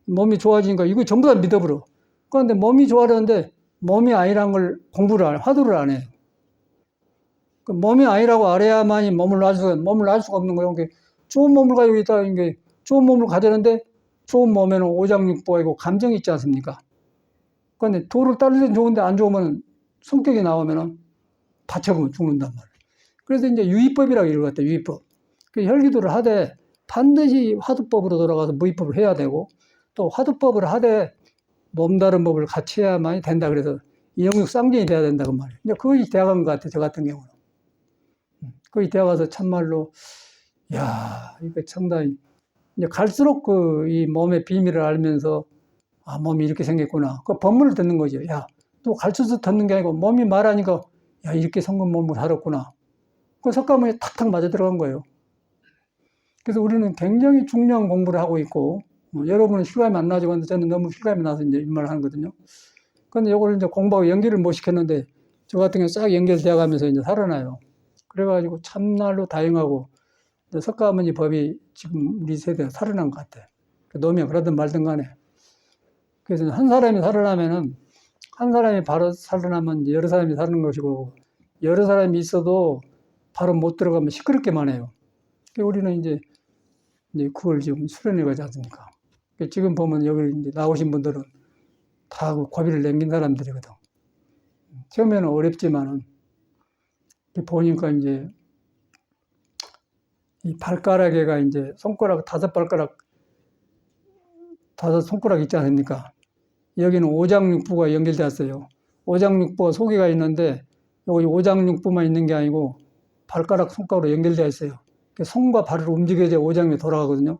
Speaker 1: 몸이 좋아지니까 이거 전부 다 믿어버려. 그런데 몸이 좋아졌는데 몸이 아니란 걸 화두를 안 해요. 몸이 아니라고 알아야만이 몸을 놔 수가 없는 거예요. 좋은 몸을 가지고 있다, 좋은 몸을 가졌는데 좋은 몸에는 오장육부가 있고 감정이 있지 않습니까? 그런데 도를 따를 땐 좋은데 안 좋으면 성격이 나오면은 다쳐보면 죽는단 말이에요. 그래서 이제 유의법이라고 이걸 갖다 유의법. 혈기도를 하되 반드시 화두법으로 돌아가서 무의법을 해야 되고 또 화두법을 하되 몸다른 법을 같이 해야만이 된다. 그래서 이영육 쌍전이 돼야 된다 그 말이에요. 근데 그것이 대학인 것 같아요. 저 같은 경우는. 거기 대학가서 참말로 야 이거 상당히 이제 갈수록 이 몸의 비밀을 알면서 아 몸이 이렇게 생겼구나. 그 법문을 듣는 거죠. 야 또 가르쳐서 듣는 게 아니고 몸이 말하니까 야 이렇게 생긴 몸을 살았구나. 그 석가모니 탁탁 맞아 들어간 거예요. 그래서 우리는 굉장히 중요한 공부를 하고 있고, 여러분은 실감이 안 나죠. 근데 저는 너무 실감이 나서 이제 이 말을 하는 거거든요. 근데 이걸 이제 공부하고 연결을 못 시켰는데, 저 같은 경우 싹 연결되어 가면서 이제 살아나요. 그래가지고 참말로 다행하고, 석가모니 법이 지금 우리 세대에 살아난 것 같아요. 놈이 그러든 말든 간에. 그래서 한 사람이 살아나면은, 한 사람이 바로 살아나면 여러 사람이 사는 것이고, 여러 사람이 있어도 바로 못 들어가면 시끄럽게만 해요. 우리는 이제 그걸 지금 수련해 가지 않습니까? 지금 보면 여기 이제 나오신 분들은 다 그 고비를 넘긴 사람들이거든. 처음에는 어렵지만은, 보니까 이제 이 발가락에가 이제 손가락, 다섯 손가락 있지 않습니까? 여기는 오장육부가 연결되었어요. 오장육부가 소개가 있는데, 여기 오장육부만 있는 게 아니고, 발가락, 손가락으로 연결되어 있어요. 손과 발을 움직여야 오장이 돌아가거든요.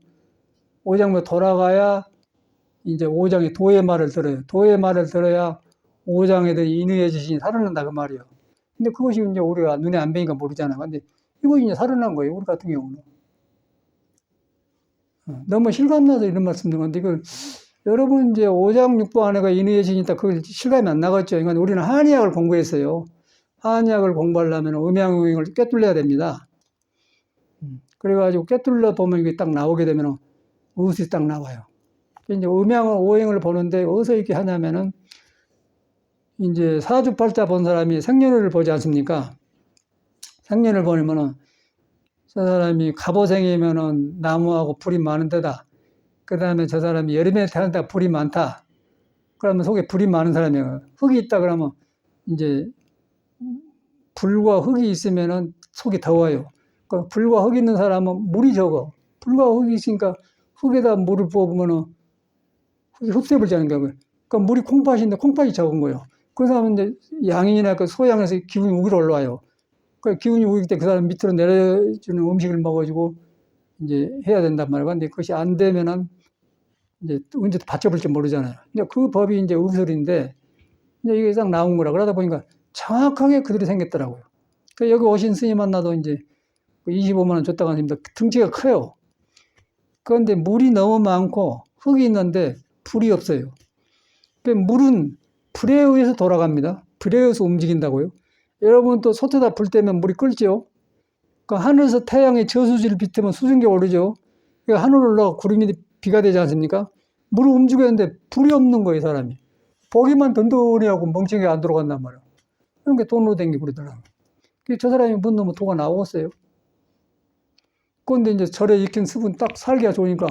Speaker 1: 오장이 돌아가야 이제 오장이 도의 말을 들어요. 도의 말을 들어야 오장에 대한 인의의 지신이 살아난다 그 말이에요. 근데 그것이 이제 우리가 눈에 안 보니까 모르잖아. 근데 이거 이제 살아난 거예요. 우리 같은 경우는. 너무 실감나서 이런 말씀 드는 건데, 이걸 여러분 이제 오장육부 안에가 인의의 지신이 있다. 그걸 실감이 안 나겠죠. 그러니까 우리는 한의학을 공부했어요. 한의학을 공부하려면 음양오행을 꿰뚫려야 됩니다. 그래가지고 꿰뚫려 보면 이게 딱 나오게 되면 의술이 딱 나와요. 이제 음양을 오행을 보는데 어디서 이렇게 하냐면은 이제 사주팔자 본 사람이 생년을 보지 않습니까? 생년을 보면은 저 사람이 갑오생이면은 나무하고 불이 많은 데다. 그 다음에 저 사람이 여름에 태어난 데가 불이 많다. 그러면 속에 불이 많은 사람이에요. 흙이 있다 그러면 이제 불과 흙이 있으면은 속이 더워요. 그 불과 흙이 있는 사람은 물이 적어. 불과 흙이 있으니까 흙에다 물을 부어보면은 흙이 흡수해버리지 않는 거예요. 그러니까 물이 콩팥인데 콩팥이 적은 거예요. 그래서 하면 이제 양인이나 그 소양에서 기운이 위로 올라와요. 그 기운이 오기 때 그 사람 밑으로 내려주는 음식을 먹어주고 이제 해야 된단 말이에요. 근데 그것이 안 되면은 이제 언제 받쳐볼지 모르잖아요. 근데 그 법이 이제 의술인데 이제 이게 딱 나온 거라. 그러다 보니까 정확하게 그들이 생겼더라고요. 그러니까 여기 오신 스님 만나도 이제 25만 원 줬다고 하십니다. 등치가 커요. 그런데 물이 너무 많고 흙이 있는데 불이 없어요. 물은 불에 의해서 돌아갑니다. 불에 의해서 움직인다고요. 여러분 또 솥에다 불 때면 물이 끓죠. 그러니까 하늘에서 태양의 저수지를 비트면 수증기 오르죠. 그러니까 하늘 올라가 구름이 비가 되지 않습니까? 물을 움직였는데 불이 없는 거예요, 사람이. 보기만 든든해하고 멍청이 안 들어간단 말이에요. 그러니까 돈으로 댕기고 그러더라고요. 저 사람이 문 넣으면 도가 나오겠어요. 그런데 이제 절에 익힌 습은 딱 살기가 좋으니까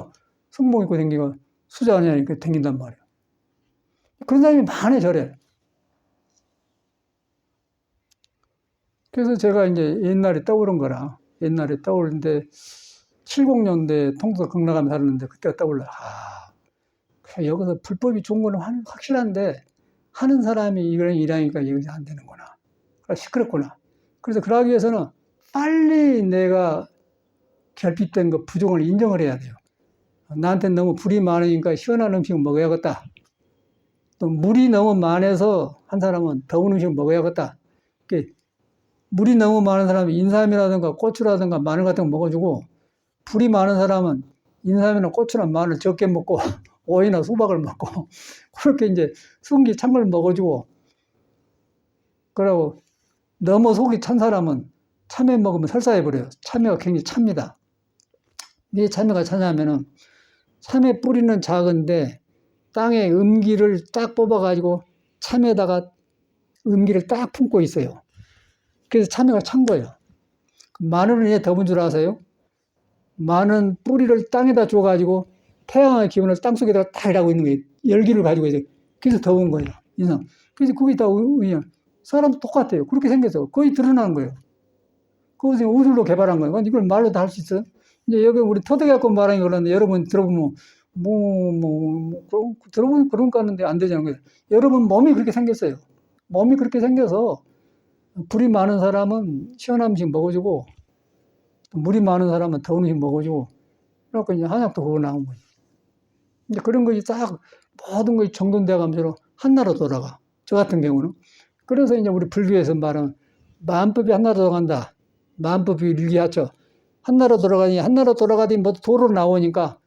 Speaker 1: 성봉 입고 댕기가 수자 아니니까 댕긴단 말이에요. 그런 사람이 많아요, 절에. 그래서 제가 이제 옛날에 떠오른 거라, 옛날에 떠오르는데 70년대 통도 극락암에 살았는데 그때가 떠올라요. 여기서 불법이 좋은 거는 확실한데 하는 사람이 이걸 일하니까 이것이 안 되는구나. 시끄럽구나. 그래서 그러기 위해서는 빨리 내가 결핍된 거 부종을 인정을 해야 돼요. 나한테 너무 불이 많으니까 시원한 음식을 먹어야겠다. 또 물이 너무 많아서 한 사람은 더운 음식을 먹어야겠다. 물이 너무 많은 사람은 인삼이라든가 고추라든가 마늘 같은 거 먹어주고, 불이 많은 사람은 인삼이나 고추나 마늘 적게 먹고 오이나 수박을 먹고 그렇게 이제 순기 찬 걸 먹어주고, 그러고 너무 속이 찬 사람은 참외 먹으면 설사해버려요. 참외가 굉장히 찹니다. 왜 참외가 차냐면은 참외 뿌리는 작은데 땅에 음기를 딱 뽑아가지고 참외에다가 음기를 딱 품고 있어요. 그래서 참외가 찬 거예요. 마늘은 왜 더운 줄 아세요? 마늘은 뿌리를 땅에다 줘가지고 태양의 기운을 땅속에다가 딱 일하고 있는 거예요. 열기를 가지고 있어요. 그래서 더운 거예요. 인상. 그래서 그게 다 그냥 사람도 똑같아요. 그렇게 생겨서 거의 드러나는 거예요. 그것을 우술로 개발한 거예요. 이걸 말로 다 할 수 있어요? 이제 여기 우리 터득 갖고 말하는 게 그러는데 여러분 들어보면 들어보면 그런 거 하는데 안 되잖아요. 거예요. 여러분 몸이 그렇게 생겼어요. 몸이 그렇게 생겨서 불이 많은 사람은 시원한 음식 먹어주고 물이 많은 사람은 더운 음식 먹어주고 그래갖고 이제 한약도 그거 나온 거예요. 이제 그런 것이 딱 모든 것이 정돈되어 가면서 한나라 돌아가. 저 같은 경우는. 그래서 이제 우리 불교에서 말하는 만법이 한나라 돌아간다. 만법이 일기하죠. 한나라 돌아가니 한나라 돌아가더니 뭐 도로 나오니까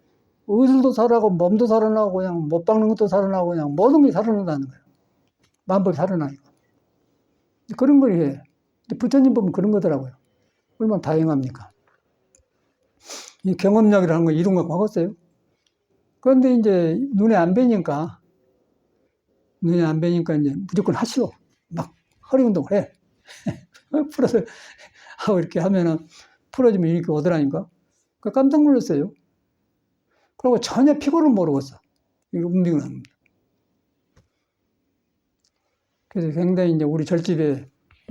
Speaker 1: 의술도 살아나고 몸도 살아나고 그냥 못 박는 것도 살아나고 그냥 모든 게 살아난다는 거예요. 만법이 살아나니까. 그런 걸 해. 부처님 보면 그런 거더라고요. 얼마나 다행합니까? 이 경험력이라는 거 이런 거 먹었어요. 그런데 이제 눈에 안 뵈니까 이제 무조건 하시오. 막 허리 운동을 해. 풀어서 하고 이렇게 하면은 풀어지면 이렇게 오더라니까. 깜짝 놀랐어요. 그리고 전혀 피곤을 모르겠어. 이거 움직임을 합니다. 그래서 굉장히 이제 우리 절집에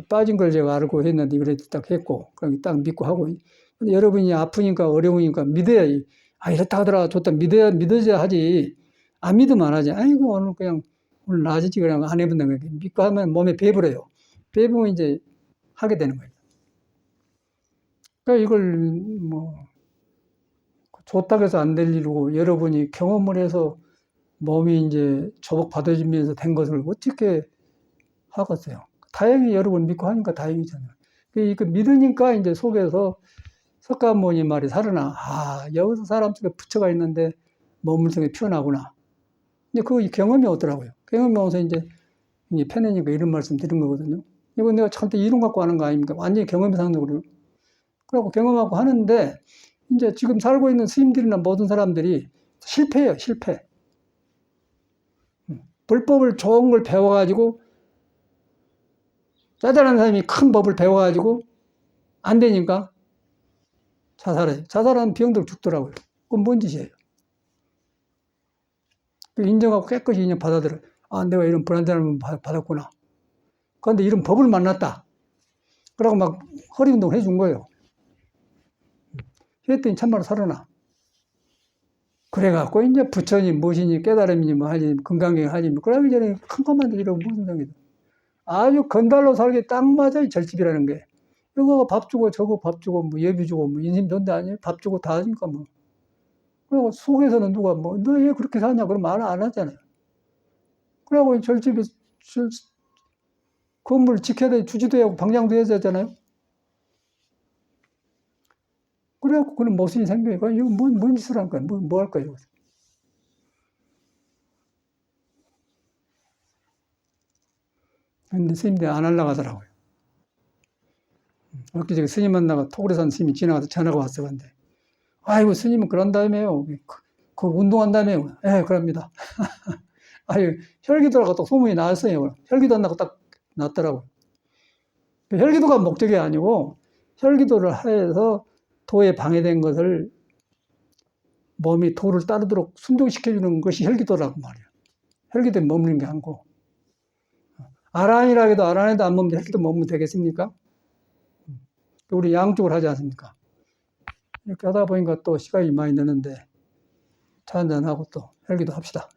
Speaker 1: 빠진 걸 제가 알고 했는데, 그래 딱 했고, 그럼 딱 믿고 하고. 근데 여러분이 아프니까 어려우니까 믿어야, 이렇다 하더라, 좋다, 믿어야 하지. 안 믿으면 안 하지. 아이고, 오늘 나아지지, 그냥 안 해본다. 믿고 하면 몸에 배불어요. 배부면 이제 하게 되는 거예요. 그러니까 이걸 좋다고 해서 안 될 일이고, 여러분이 경험을 해서 몸이 이제 조복 받아지면서 된 것을 어떻게 하겠어요. 다행히 여러분 믿고 하니까 다행이잖아요. 그 믿으니까 이제 속에서 석가모니 말이 살아나. 여기서 사람 속에 부처가 있는데 몸을 통해 피어나구나. 이제 그 경험이 오더라고요. 경험이 오면서 이제 펴내니까 이런 말씀 드린 거거든요. 이거 내가 참 이론 갖고 하는 거 아닙니까? 완전히 경험이 사는 거고요. 그러고 경험하고 하는데, 이제 지금 살고 있는 스님들이나 모든 사람들이 실패해요, 실패. 불법을 좋은 걸 배워가지고, 짜잘한 사람이 큰 법을 배워가지고, 안 되니까 자살해. 자살하는 병들 죽더라고요. 그건 뭔 짓이에요? 인정하고 깨끗이 인정 받아들여. 내가 이런 불안전함을 받았구나. 그런데 이런 법을 만났다. 그러고 막 허리 운동을 해준 거예요. 했더니 참말로 살아나. 그래갖고 이제 부처니 무엇이니 깨달음이니 뭐 하니 건강하게 하니 뭐 그러기 전에 컴컴한 데 이러고 무슨 생각이다. 아주 건달로 살기 딱 맞아요. 절집이라는 게. 이거 밥 주고 저거 밥 주고 뭐 예비 주고 뭐 인심 존대 아니에요? 밥 주고 다 하니까 뭐. 그리고 속에서는 누가 뭐 너 왜 그렇게 사냐 그러면 말 안 하잖아요. 그러고 절집이 건물 지켜야 돼. 주지도 해야 하고 방장도 해야 되잖아요. 그래갖고 그런 모순이 생기니까 이거 뭔 짓을 할 거야? 뭐 할 거야? 근데 스님들이 안 하려고 하더라고요. 엊그제 스님 만나가 토굴에산 스님이 지나가서 전화가 왔어. 근데 아이고 스님은 그런다며요. 그 운동한다며요. 그럽니다. 혈기도라고 또 소문이 나왔어요. 혈기도 안 나고 딱 났더라고요. 혈기도가 목적이 아니고 혈기도를 해서 도에 방해된 것을 몸이 도를 따르도록 순종시켜주는 것이 혈기도라고 말이에요. 혈기도에 머무는 게 아니고. 아란이라 해도 아란에도 안 머무는데 혈기도 머무면 되겠습니까? 우리 양쪽을 하지 않습니까? 이렇게 하다 보니까 또 시간이 많이 드는데 차 한잔하고 또 혈기도 합시다.